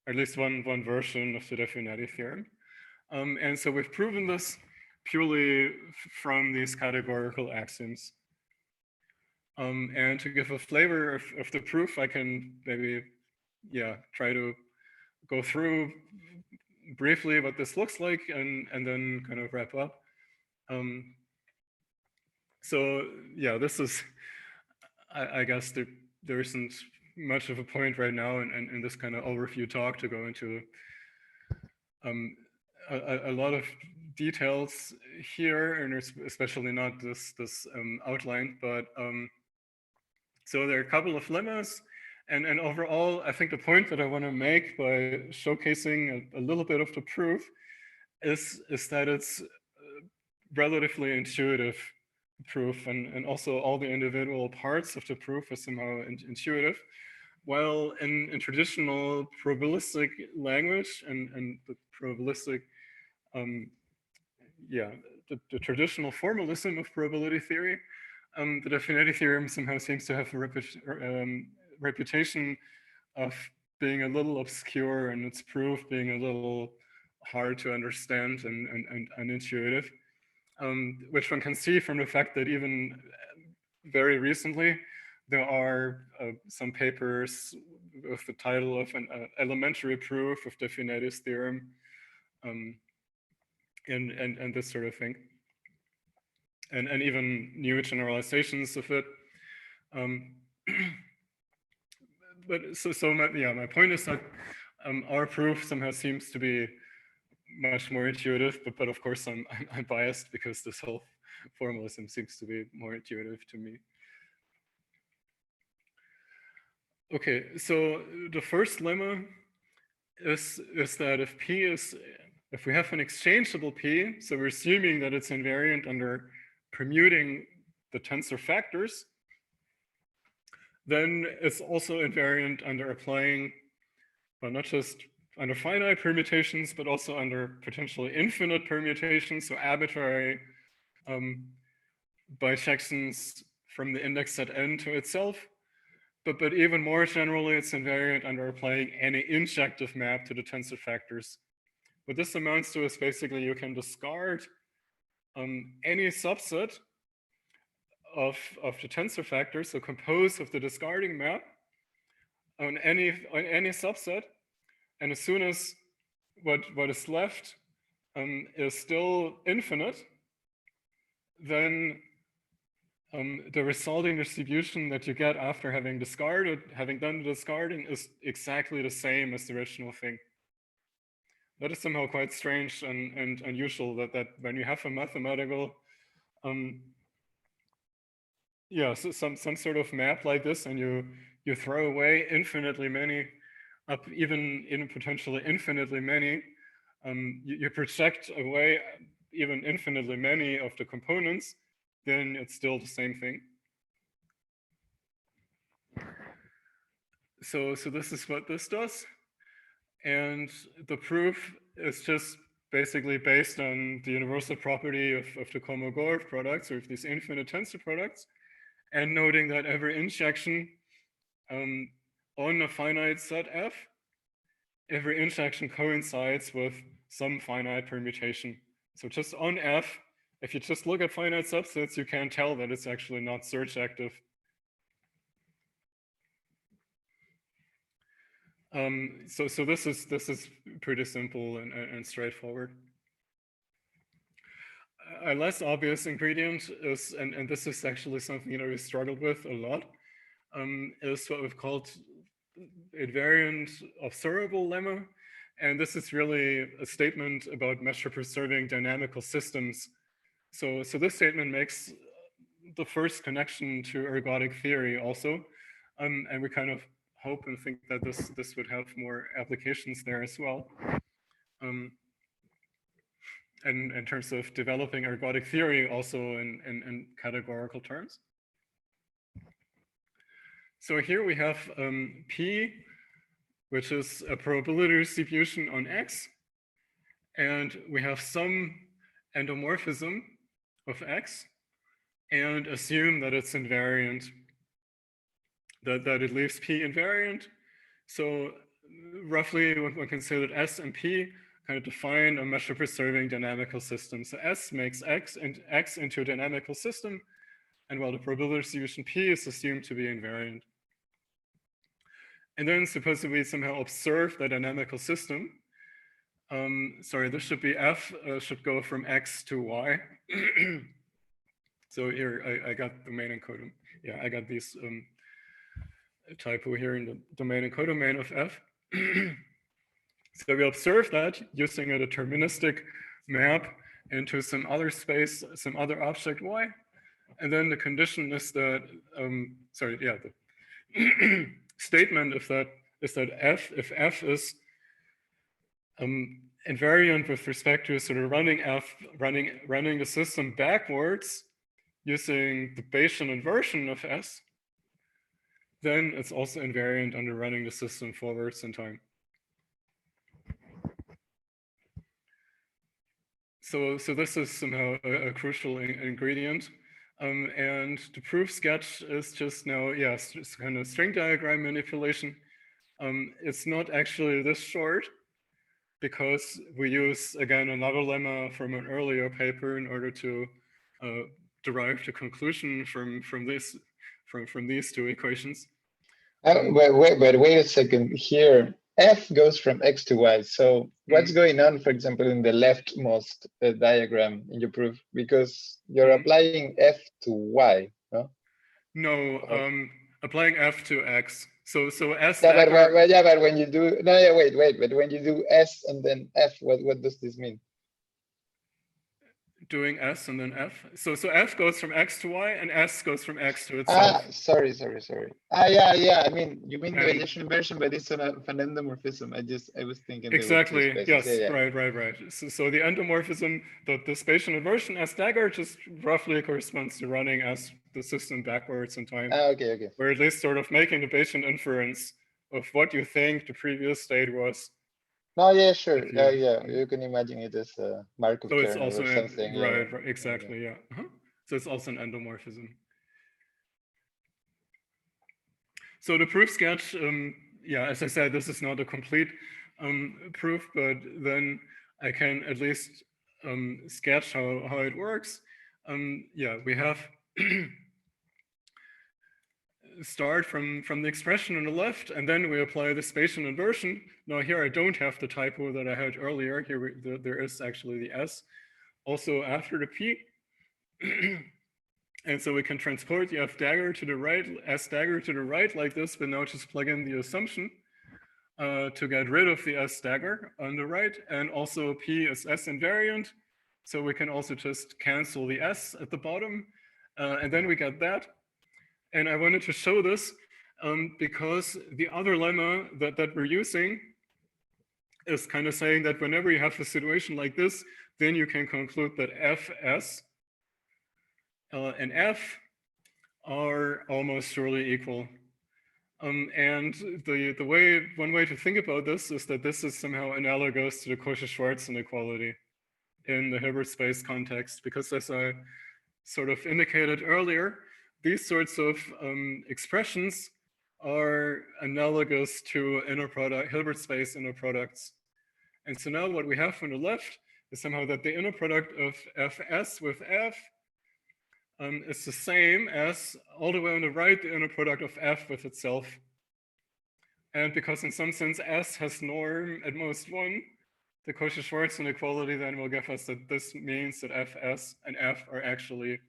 or at least one version of the Finetti theorem. And so we've proven this purely from these categorical axioms. And to give a flavor of the proof, I can maybe, yeah, try to go through briefly what this looks like and then kind of wrap up. So yeah, this is, I guess there isn't much of a point right now in this kind of overview talk to go into a lot of details here, and especially not this outline, but so there are a couple of lemmas, and overall, I think the point that I want to make by showcasing a little bit of the proof is that it's relatively intuitive. proof, and also all the individual parts of the proof are somehow intuitive. While in traditional probabilistic language and the probabilistic, the traditional formalism of probability theory, the Finetti theorem somehow seems to have a reputation of being a little obscure and its proof being a little hard to understand and unintuitive, which one can see from the fact that even very recently there are some papers with the title of an elementary proof of the Finetti's theorem, and this sort of thing, and even new generalizations of it. But my point is that our proof somehow seems to be much more intuitive, but of course I'm biased because this whole formalism seems to be more intuitive to me. Okay, so the first lemma is that if we have an exchangeable P, so we're assuming that it's invariant under permuting the tensor factors, then it's also invariant under applying, well, not just under finite permutations, but also under potentially infinite permutations, so arbitrary bijections from the index set n to itself. But even more generally, it's invariant under applying any injective map to the tensor factors. What this amounts to is basically you can discard any subset of the tensor factors, so compose of the discarding map on any subset, and as soon as what is left is still infinite, then the resulting distribution that you get after having done the discarding is exactly the same as the original thing. That is somehow quite strange and unusual that when you have a mathematical so some sort of map like this, and you throw away infinitely many, even potentially infinitely many, you project away even infinitely many of the components, then it's still the same thing. So this is what this does. And the proof is just basically based on the universal property of the Kolmogorov products, or of these infinite tensor products, and noting that every injection on a finite set F, every injection coincides with some finite permutation. So just on F, if you just look at finite subsets, you can tell that it's actually not search active. So this is pretty simple and straightforward. A less obvious ingredient is, and this is actually something that we struggled with a lot, is what we've called invariant observable lemma. And this is really a statement about measure-preserving dynamical systems. So this statement makes the first connection to ergodic theory also. And we kind of hope and think that this would have more applications there as well. And in terms of developing ergodic theory also in categorical terms. So here we have P, which is a probability distribution on X. And we have some endomorphism of X, and assume that it's invariant, that it leaves P invariant. So roughly one can say that S and P kind of define a measure-preserving dynamical system. So S makes X into a dynamical system, and while the probability distribution P is assumed to be invariant. And then suppose we somehow observe the dynamical system. This should be F, should go from X to Y. So here I got domain and codomain. Yeah, I got these typo here in the domain and codomain of F. So we observe that using a deterministic map into some other space, some other object Y. And then the condition is that, the statement is that if F is invariant with respect to sort of running the system backwards, using the Bayesian inversion of S, then it's also invariant under running the system forwards in time. So this is somehow a crucial ingredient. And the proof sketch is just now, yes, it's kind of string diagram manipulation. It's not actually this short because we use, again, another lemma from an earlier paper in order to derive the conclusion from these two equations. Wait a second here. F goes from X to Y. So what's going on, for example, in the leftmost diagram in your proof? Because you're applying F to Y, no? No, applying F to X. So S. Yeah, but when you do wait. But when you do S and then F, what does this mean? Doing S and then F. So F goes from X to Y and S goes from X to itself. Sorry. Yeah. I mean, you mean the Bayesian inversion, but it's an endomorphism. I was thinking. Exactly. Yes. Yeah. Right. So the endomorphism, the Bayesian inversion S dagger just roughly corresponds to running as the system backwards in time. Okay. Or at least sort of making the Bayesian inference of what you think the previous state was. Oh yeah, sure. Yeah. You can imagine it as a Markov so it's also or something. Right. Exactly. Yeah. So it's also an endomorphism. So the proof sketch, as I said, this is not a complete proof, but then I can at least sketch how it works. We have start from the expression on the left, and then we apply the Bayesian inversion. Now here I don't have the typo that I had earlier. Here there is actually the S also after the P. And so we can transport the F dagger to the right, S dagger to the right like this, but now just plug in the assumption to get rid of the S dagger on the right. And also P is S invariant. So we can also just cancel the S at the bottom. And then we get that. And I wanted to show this because the other lemma that we're using is kind of saying that whenever you have a situation like this, then you can conclude that Fs and F are almost surely equal. And one way to think about this is that this is somehow analogous to the Cauchy-Schwarz inequality in the Hilbert space context, because as I sort of indicated earlier, these sorts of expressions are analogous to Hilbert space inner products. And so now what we have on the left is somehow that the inner product of Fs with F is the same as all the way on the right, the inner product of F with itself. And because in some sense S has norm at most 1, the Cauchy-Schwarz inequality then will give us that this means that Fs and F are actually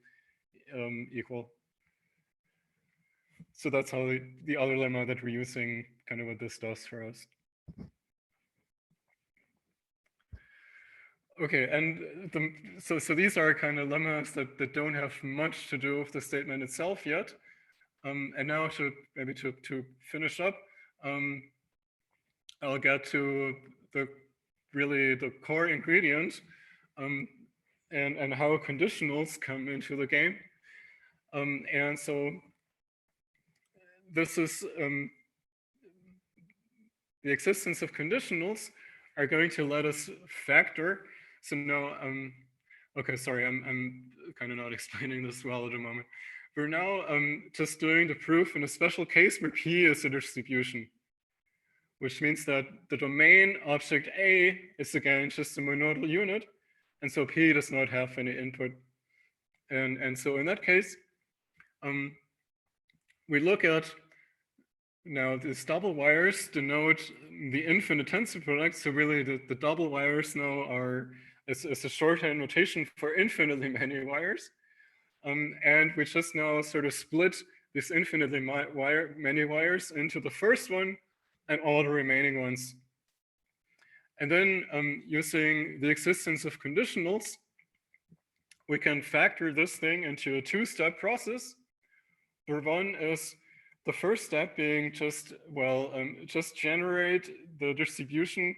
equal. So that's how the other lemma that we're using, kind of what this does for us. Okay, and so these are kind of lemmas that don't have much to do with the statement itself yet. And now to finish up, I'll get to the core ingredient and how conditionals come into the game. And so this is the existence of conditionals are going to let us factor. So now, okay, sorry, I'm kind of not explaining this well at the moment. We're now just doing the proof in a special case where P is a distribution, which means that the domain object A is again just a monodal unit, and so P does not have any input. And so in that case, we look at now these double wires denote the infinite tensor product. So really the double wires now is a shorthand notation for infinitely many wires. And we just now sort of split this infinitely many wires into the first one and all the remaining ones. And then using the existence of conditionals, we can factor this thing into a two-step process, where one is the first step being just generate the distribution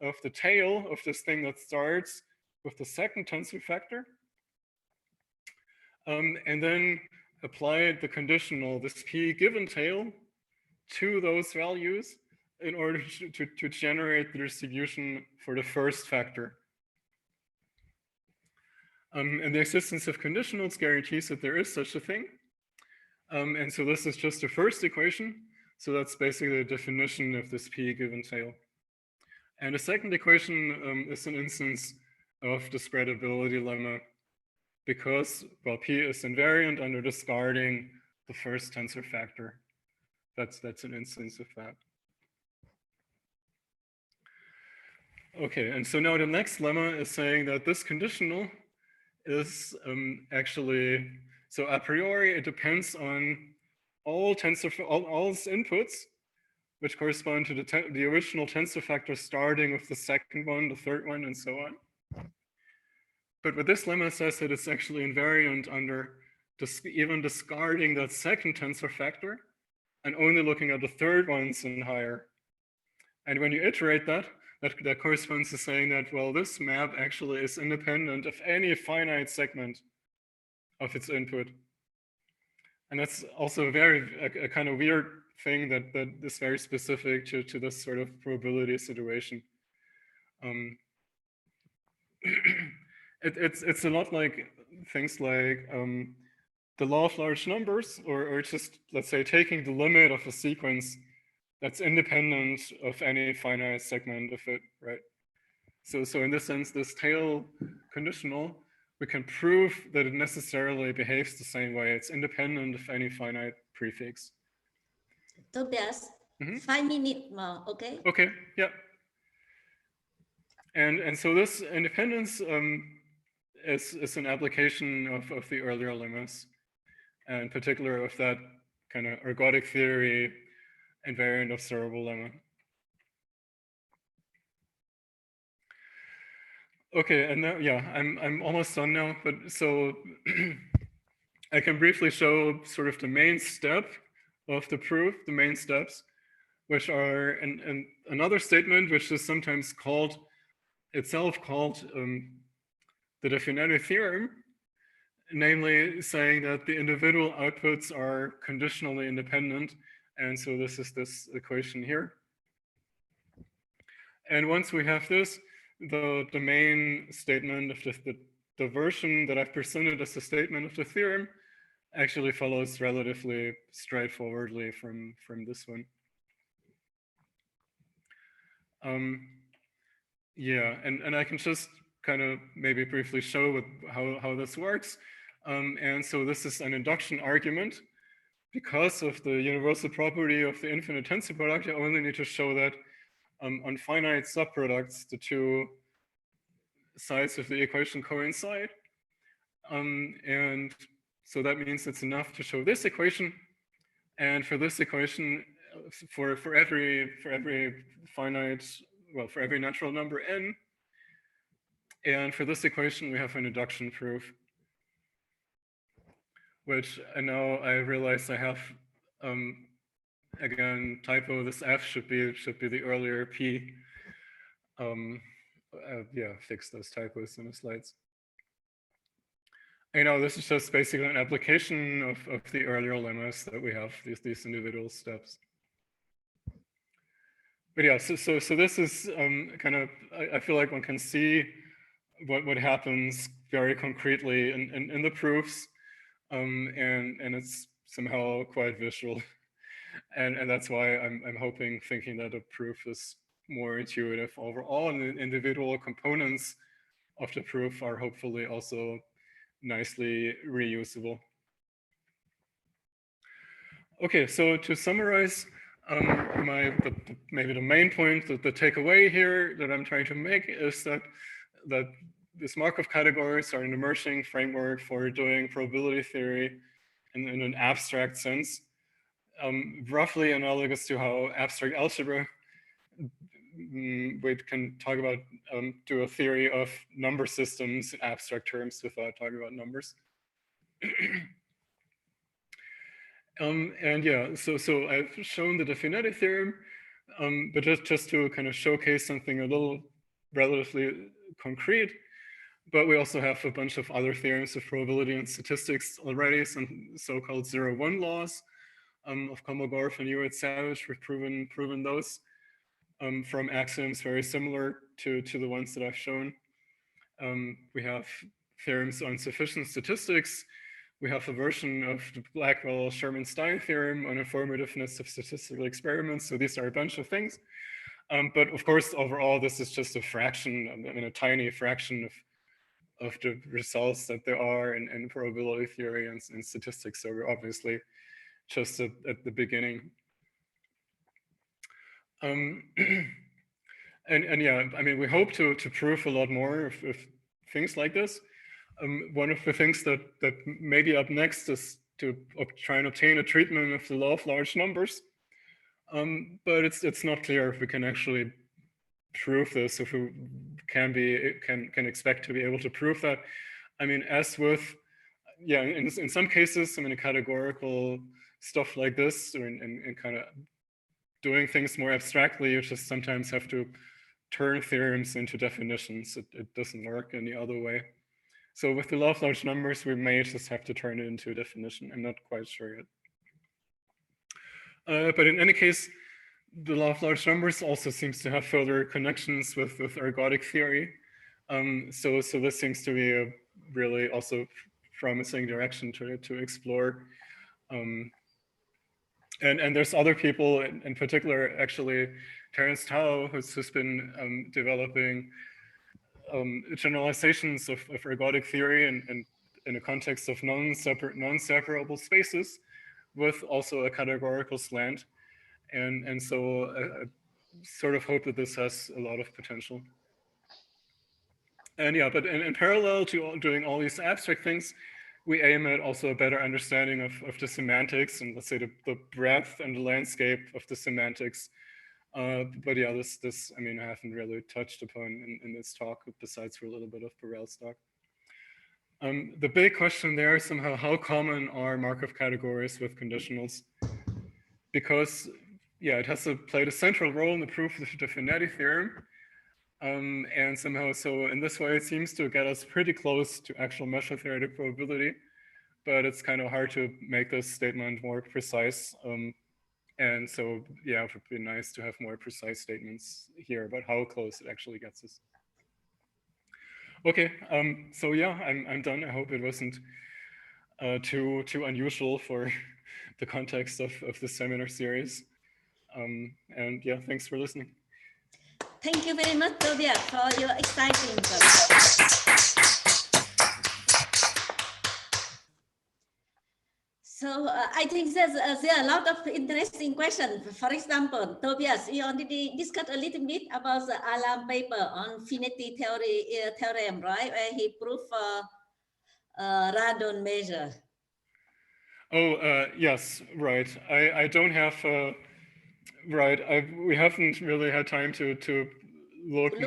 of the tail of this thing that starts with the second tensor factor. and then apply the conditional, this p given tail, to those values in order to generate the distribution for the first factor. And the existence of conditionals guarantees that there is such a thing. And so this is just the first equation. So that's basically the definition of this p given tail. And the second equation is an instance of the spreadability lemma, because, well, p is invariant under discarding the first tensor factor. That's an instance of that. Okay, and so now the next lemma is saying that this conditional is actually, so a priori it depends on all inputs, which correspond to the original tensor factor starting with the second one, the third one, and so on. But what this lemma says that it's actually invariant under even discarding that second tensor factor and only looking at the third ones and higher. And when you iterate that corresponds to saying that, well, this map actually is independent of any finite segment of its input. And that's also a kind of weird thing that is very specific to this sort of probability situation. It's a lot like things like the law of large numbers, or just, let's say, taking the limit of a sequence that's independent of any finite segment of it, right? So in this sense, this tail conditional, we can prove that it necessarily behaves the same way. It's independent of any finite prefix. Tobias, 5 minutes more, okay? Okay, yeah. And so this independence is an application of the earlier lemmas, and in particular of that kind of ergodic theory invariant observable lemma. Okay, and now, yeah, I'm almost done now, but so I can briefly show sort of the main step of the proof, the main steps, which are another statement which is sometimes called the Finetti theorem, namely saying that the individual outputs are conditionally independent. And so this is this equation here. And once we have this, the main statement of the version that I've presented as the statement of the theorem actually follows relatively straightforwardly from this one. Yeah, and I can just kind of maybe briefly show how this works. And so this is an induction argument. Because of the universal property of the infinite tensor product, I only need to show that on finite subproducts, the two sides of the equation coincide. And so that means it's enough to show this equation. And for this equation, for every finite, well, for every natural number n, and for this equation, we have an induction proof, which I know I realize I have, again, typo, this F should be the earlier P. Yeah, fix those typos in the slides. I know this is just basically an application of the earlier lemmas that we have, these individual steps. But yeah, so this is kind of, I feel like one can see what happens very concretely in the proofs. And it's somehow quite visual, and that's why I'm thinking that a proof is more intuitive overall, and the individual components of the proof are hopefully also nicely reusable. Okay, so to summarize, maybe the main point, the takeaway here that I'm trying to make is that these Markov categories are an emerging framework for doing probability theory in an abstract sense, roughly analogous to how abstract algebra, we can talk about, do a theory of number systems in abstract terms without talking about numbers. And yeah, so I've shown the Finetti theorem, but just to kind of showcase something a little relatively concrete, but we also have a bunch of other theorems of probability and statistics already, some so-called 0-1 laws of Kolmogorov and Savage. We've proven those from axioms very similar to the ones that I've shown. We have theorems on sufficient statistics. We have a version of the Blackwell-Sherman-Stein theorem on informativeness of statistical experiments. So these are a bunch of things. But of course, overall, this is just a fraction, I mean, a tiny fraction of the results that there are in probability theory and statistics. So we're obviously just at the beginning. And yeah, I mean, we hope to prove a lot more of things like this. One of the things that may be up next is to try and obtain a treatment of the law of large numbers. But it's not clear if we can actually prove this, if we can expect to be able to prove that. I mean, as with, yeah, in some cases, I mean, categorical stuff like this, or in kind of doing things more abstractly, you just sometimes have to turn theorems into definitions. It doesn't work any other way. So with the law of large numbers, we may just have to turn it into a definition. I'm not quite sure yet. But in any case, the law of large numbers also seems to have further connections with ergodic theory. So this seems to be a really also promising direction to explore. And there's other people, in particular, actually, Terence Tao, who's been developing generalizations of ergodic theory and in a context of non-separable spaces, with also a categorical slant. And so I sort of hope that this has a lot of potential. And yeah, but in parallel to doing all these abstract things, we aim at also a better understanding of the semantics and, let's say, the breadth and the landscape of the semantics. But yeah, this I mean, I haven't really touched upon in this talk, besides for a little bit of Borel's talk. The big question there is somehow, how common are Markov categories with conditionals? Because, yeah, it has played a central role in the proof of the Finetti theorem. And somehow, so in this way, it seems to get us pretty close to actual measure theoretic probability, but it's kind of hard to make this statement more precise. And so, yeah, it would be nice to have more precise statements here about how close it actually gets us. Okay, so yeah, I'm done. I hope it wasn't too unusual for the context of the seminar series. And yeah, thanks for listening. Thank you very much, Tobias, for your exciting talk. So I think there are a lot of interesting questions. For example, Tobias, we already discussed a little bit about the Alam paper on Finetti theorem, right? Where he proved radon measure. Oh, yes, right. I don't have, right. We haven't really had time to look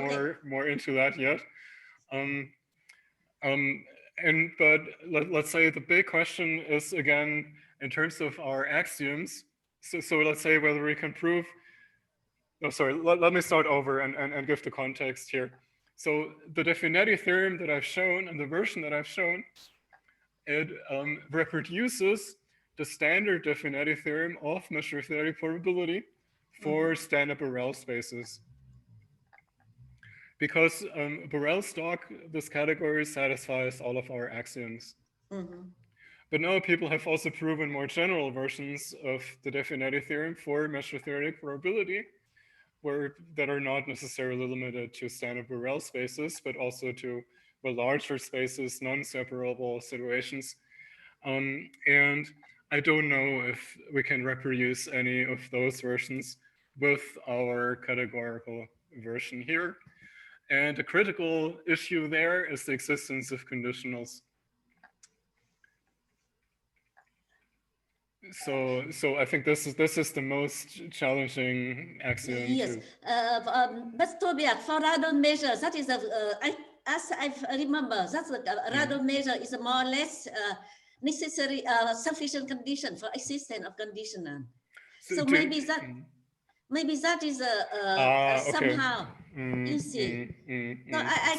more into that yet. But let's say the big question is, again, in terms of our axioms. So let's say whether we can prove, oh, sorry, let me start over and give the context here. So the Finetti theorem that I've shown and the version that I've shown, it reproduces the standard Finetti theorem of measure theoretic probability for standard Borel spaces. Because Borel stock, this category satisfies all of our axioms. But now people have also proven more general versions of the Finetti theorem for measure theoretic probability, that are not necessarily limited to standard Borel spaces, but also to larger spaces, non-separable situations. And I don't know if we can reproduce any of those versions with our categorical version here. And the critical issue there is the existence of conditionals. So I think this is the most challenging axiom. Yes, but Tobias, for radon measure, that is as I remember, that's radon measure is a more or less necessary sufficient condition for existence of conditional. So maybe that is somehow. You see.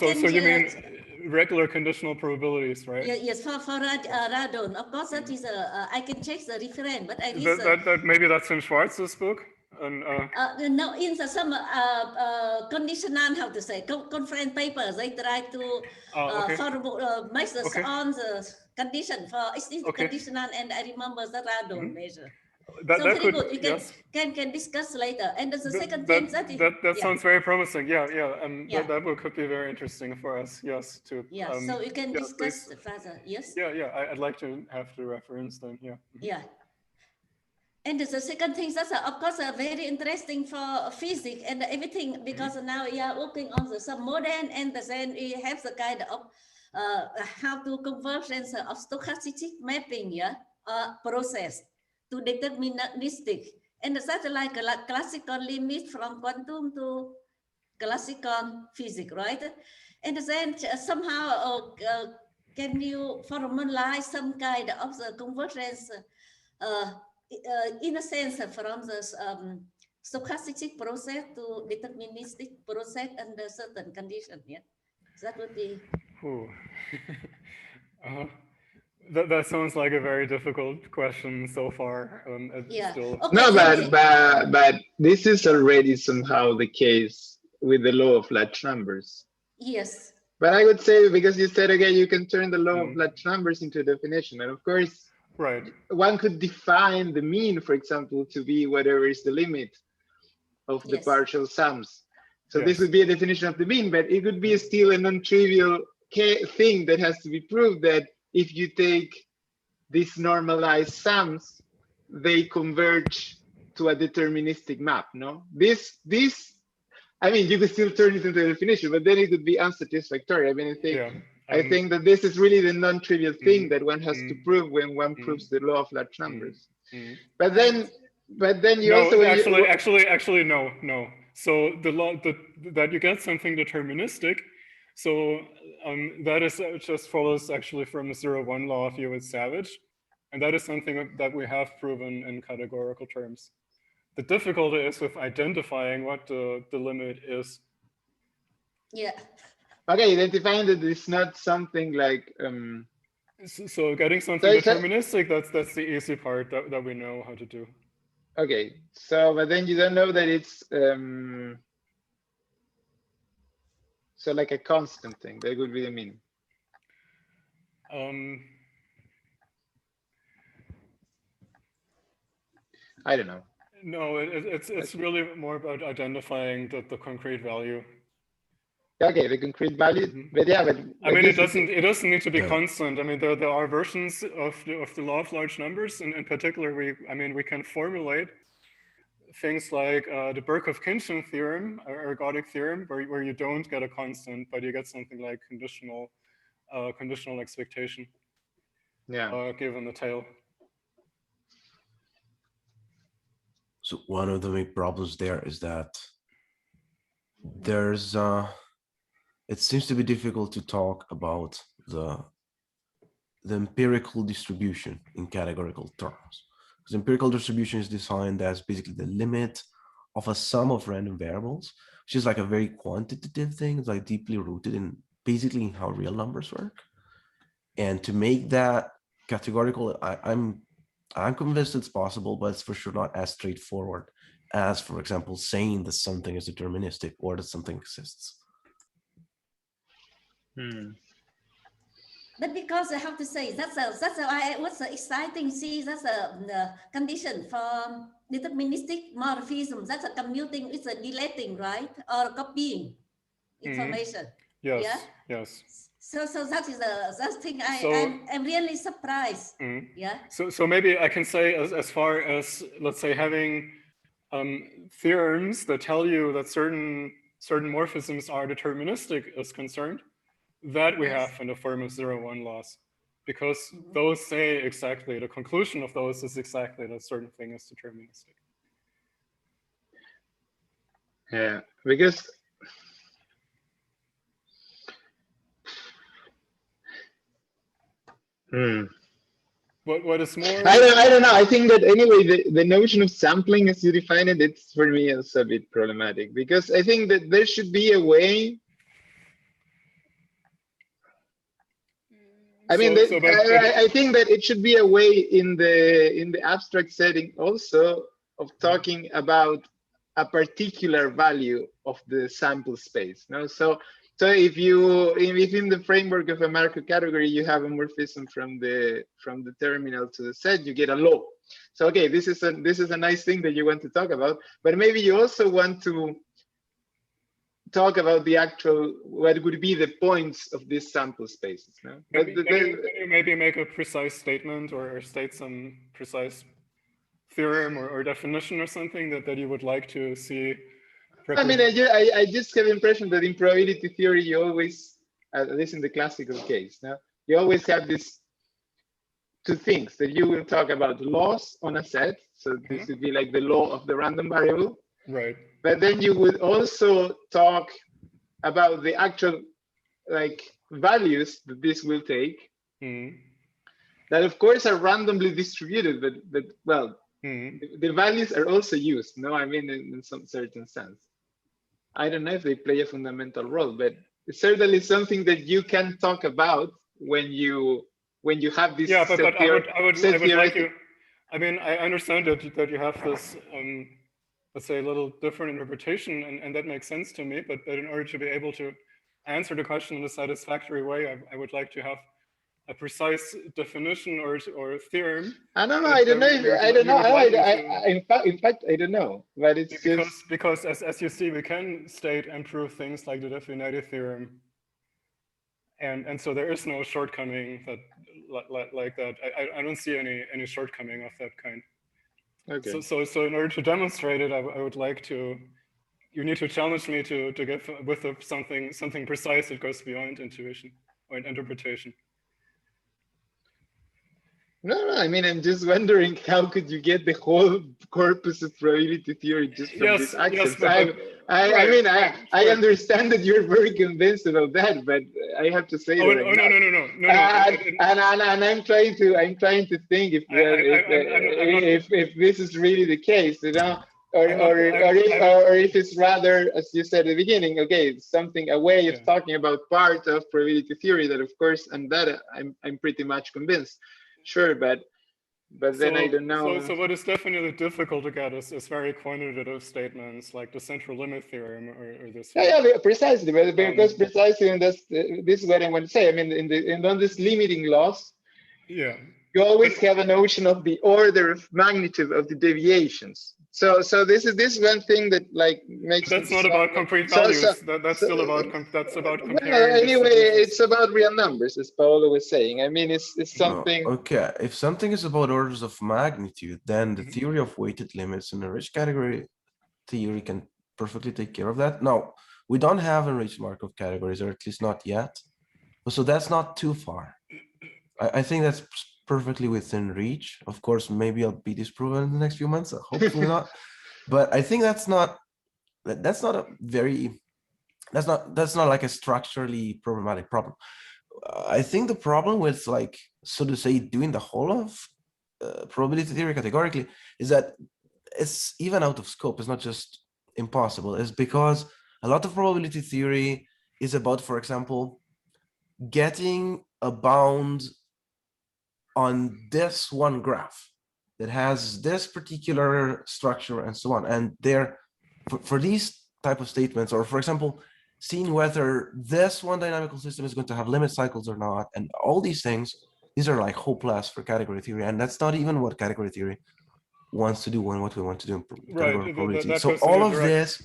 So you mean regular conditional probabilities, right? Yes, for radon. Of course, that is I can check the reference, but I Maybe that's in Schwarz's book. And, no, in some conditional, how to say, conference papers, they try to make the on the condition for conditional, and I remember the radon measure. So very good. We can discuss later. And the second thing that sounds very promising. That book could be very interesting for us. Yes, to so we can discuss further. Yes. I'd like to have the reference then. Yeah. And the second thing that's of course very interesting for physics and everything, because now we are working on some modern, and then we have the kind of how to convergence of stochastic mapping process to deterministic, and that's like a classical limit from quantum to classical physics, right? And then somehow can you formalize some kind of the convergence in a sense from the stochastic process to deterministic process under certain conditions? That would be. That sounds like a very difficult question so far. Still... Okay, no, but this is already somehow the case with the law of large numbers. Yes. But I would say, because you said, okay, you can turn the law of large numbers into a definition. And of course, one could define the mean, for example, to be whatever is the limit of the partial sums. So this would be a definition of the mean, but it could be still a non-trivial thing that has to be proved, that if you take these normalized sums, they converge to a deterministic map, no? I mean, you could still turn it into a definition, but then it would be unsatisfactory. I mean, I think that this is really the non-trivial thing that one has to prove when one proves the law of large numbers. But then you also... Actually, no. So the law that you get something deterministic, so that is just follows actually from the 0-1 law of Hewitt-Savage, and that is something that we have proven in categorical terms. The difficulty is with identifying what the limit is. Yeah. Okay, identifying that it's not something like. So getting something deterministic, that's the easy part that we know how to do. Okay, so but then you don't know that it's so like a constant thing. That would be the mean. I don't know. No, it's really more about identifying the concrete value. Okay, the concrete value, but I mean, it doesn't need to be constant. I mean, there are versions of the law of large numbers, and in particular, we can formulate things like the Birkhoff-Kinchen theorem, or ergodic theorem, where you don't get a constant, but you get something like conditional expectation. Given the tail. So one of the main problems there is that there's it seems to be difficult to talk about the empirical distribution in categorical terms, because empirical distribution is defined as basically the limit of a sum of random variables, which is like a very quantitative thing. It's like deeply rooted in basically how real numbers work. And to make that categorical, I'm convinced it's possible, but it's for sure not as straightforward as, for example, saying that something is deterministic or that something exists. But because I have to say that's what's exciting. See, that's a condition for deterministic morphism. That's a commuting, it's a deleting, right, or copying information. Yes. So that is that thing. I'm really surprised. So maybe I can say as far as, let's say, having theorems that tell you that certain morphisms are deterministic is concerned, that we have in the form of 0-1 laws, because those say exactly, the conclusion of those is exactly that certain thing is deterministic. Yeah, because What is more? I don't know. I think that anyway, the notion of sampling as you define it, it's for me is a bit problematic, because I think that there should be a way. I mean, I think that it should be a way in the abstract setting also of talking about a particular value of the sample space. No, so if in the framework of a Markov category you have a morphism from the terminal to the set, you get a law. So okay, this is a nice thing that you want to talk about, but maybe you also want to talk about the actual, what would be the points of these sample spaces. No? Maybe make a precise statement or state some precise theorem or definition or something that you would like to see. I mean, I just have the impression that in probability theory, you always, at least in the classical case, no? You always have these two things that you will talk about laws on a set. So this would be like the law of the random variable. Right. But then you would also talk about the actual like values that this will take. That of course are randomly distributed, but well, the values are also used. No, I mean in some certain sense. I don't know if they play a fundamental role, but it's certainly something that you can talk about when you have this. Yeah, but I would like you. I mean, I understand that you have this. Let's say a little different interpretation, and that makes sense to me. But in order to be able to answer the question in a satisfactory way, I would like to have a precise definition or theorem. I don't know. I don't know. In fact, I don't know. But it's because as you see, we can state and prove things like the Finetti theorem, and so there is no shortcoming that like that. I don't see any shortcoming of that kind. Okay. So in order to demonstrate it, I would like to. You need to challenge me to get with something precise that goes beyond intuition or interpretation. No. I mean, I'm just wondering how could you get the whole corpus of probability theory just from this axioms? I understand that you're very convinced about that, but I have to say no. And I'm trying to think if this is really the case, you know, or if it's rather, as you said at the beginning, okay, it's a way of talking about part of probability theory that, of course, and that I'm pretty much convinced. Sure, but then I don't know. So what is definitely difficult to get is very quantitative statements like the central limit theorem or this. Yeah, precisely. Because precisely, and this is what I want to say. I mean, on this limiting laws, you always have a notion of the order of magnitude of the deviations. So this is one thing that like makes. That's not about concrete values. That's still about comparing. Well, anyway, it's about real numbers, as Paolo was saying. I mean, it's something. No, okay, if something is about orders of magnitude, then the theory of weighted limits in the rich category theory can perfectly take care of that. Now, we don't have enriched Markov categories, or at least not yet. So that's not too far. I think that's perfectly within reach. Of course, maybe I'll be disproven in the next few months. Hopefully not. But I think that's not like a structurally problematic problem. I think the problem with, like, so to say, doing the whole of probability theory categorically is that it's even out of scope. It's not just impossible. It's because a lot of probability theory is about, for example, getting a bound on this one graph that has this particular structure and so on. And there, for these type of statements, or for example, seeing whether this one dynamical system is going to have limit cycles or not, and all these things, these are like hopeless for category theory. And that's not even what category theory wants to do and what we want to do in categorical probability. So all of this,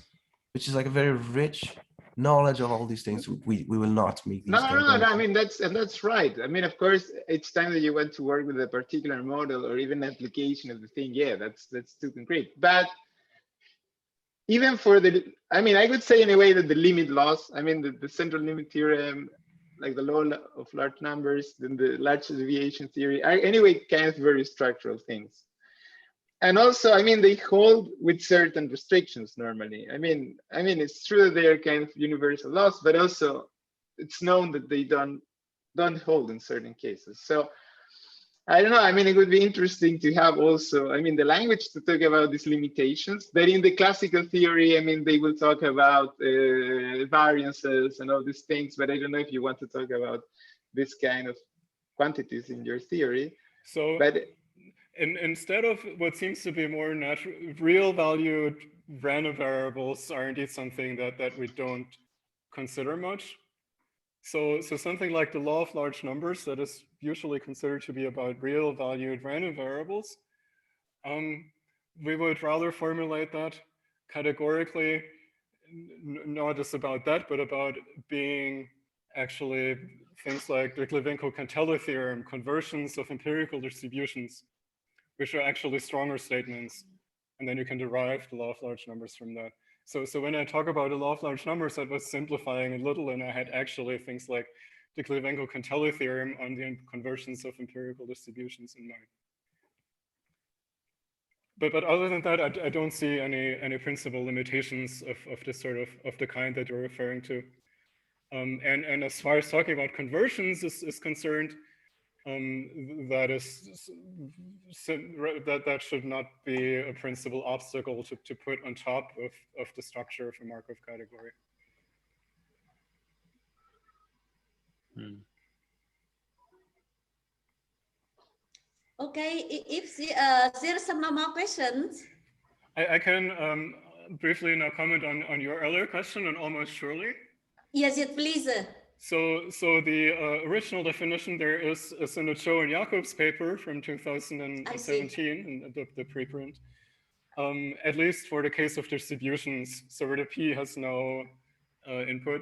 which is like a very rich knowledge of all these things, we will not make these. No, I mean, that's right. I mean, of course, each time that you want to work with a particular model or even application of the thing, yeah, that's too concrete. But even for I mean, I would say in a way that the limit laws, I mean, the central limit theorem, like the law of large numbers, then the large deviation theory, are anyway kind of very structural things. And also, I mean, they hold with certain restrictions normally. I mean, it's true that they are kind of universal laws, but also it's known that they don't hold in certain cases. So I don't know. I mean, it would be interesting to have also, I mean, the language to talk about these limitations. But in the classical theory, I mean, they will talk about variances and all these things. But I don't know if you want to talk about this kind of quantities in your theory. So But instead of what seems to be more natural, real valued random variables are indeed something that we don't consider much. So something like the law of large numbers that is usually considered to be about real valued random variables, we would rather formulate that categorically, not just about that, but about being actually things like the Klevenko-Cantella theorem, conversions of empirical distributions, which are actually stronger statements. And then you can derive the law of large numbers from that. So when I talk about the law of large numbers, I was simplifying a little, and I had actually things like the Klevenko-Cantella theorem on the conversions of empirical distributions in mind. But other than that, I don't see any principal limitations of this sort of the kind that you're referring to. And as far as talking about conversions is concerned, that should not be a principal obstacle to put on top of the structure of a Markov category. Okay, if there are some more questions. I can briefly now comment on your earlier question on almost surely. Yes, please. So the original definition there is in the Cho and Jacobs paper from 2017, the preprint, at least for the case of distributions, so where the P has no input.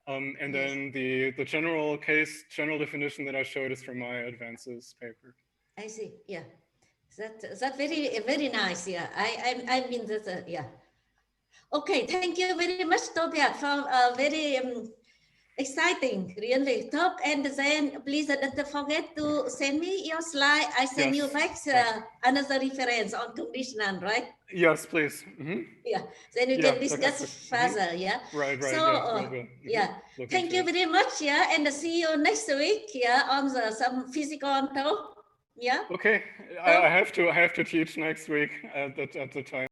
And then the general definition that I showed is from my advances paper. I see, yeah. That's very nice, yeah. I mean that, yeah. Okay, thank you very much, Tobias, for very exciting, really talk. And then please don't forget to send me your slide. I send you back another reference on conditional, right? Yes, please. Yeah, then you can discuss further. Yeah. Right. So yeah, thank you very much. Yeah, and see you next week. Yeah, on some physical talk. Yeah. Okay, I have to teach next week at the time.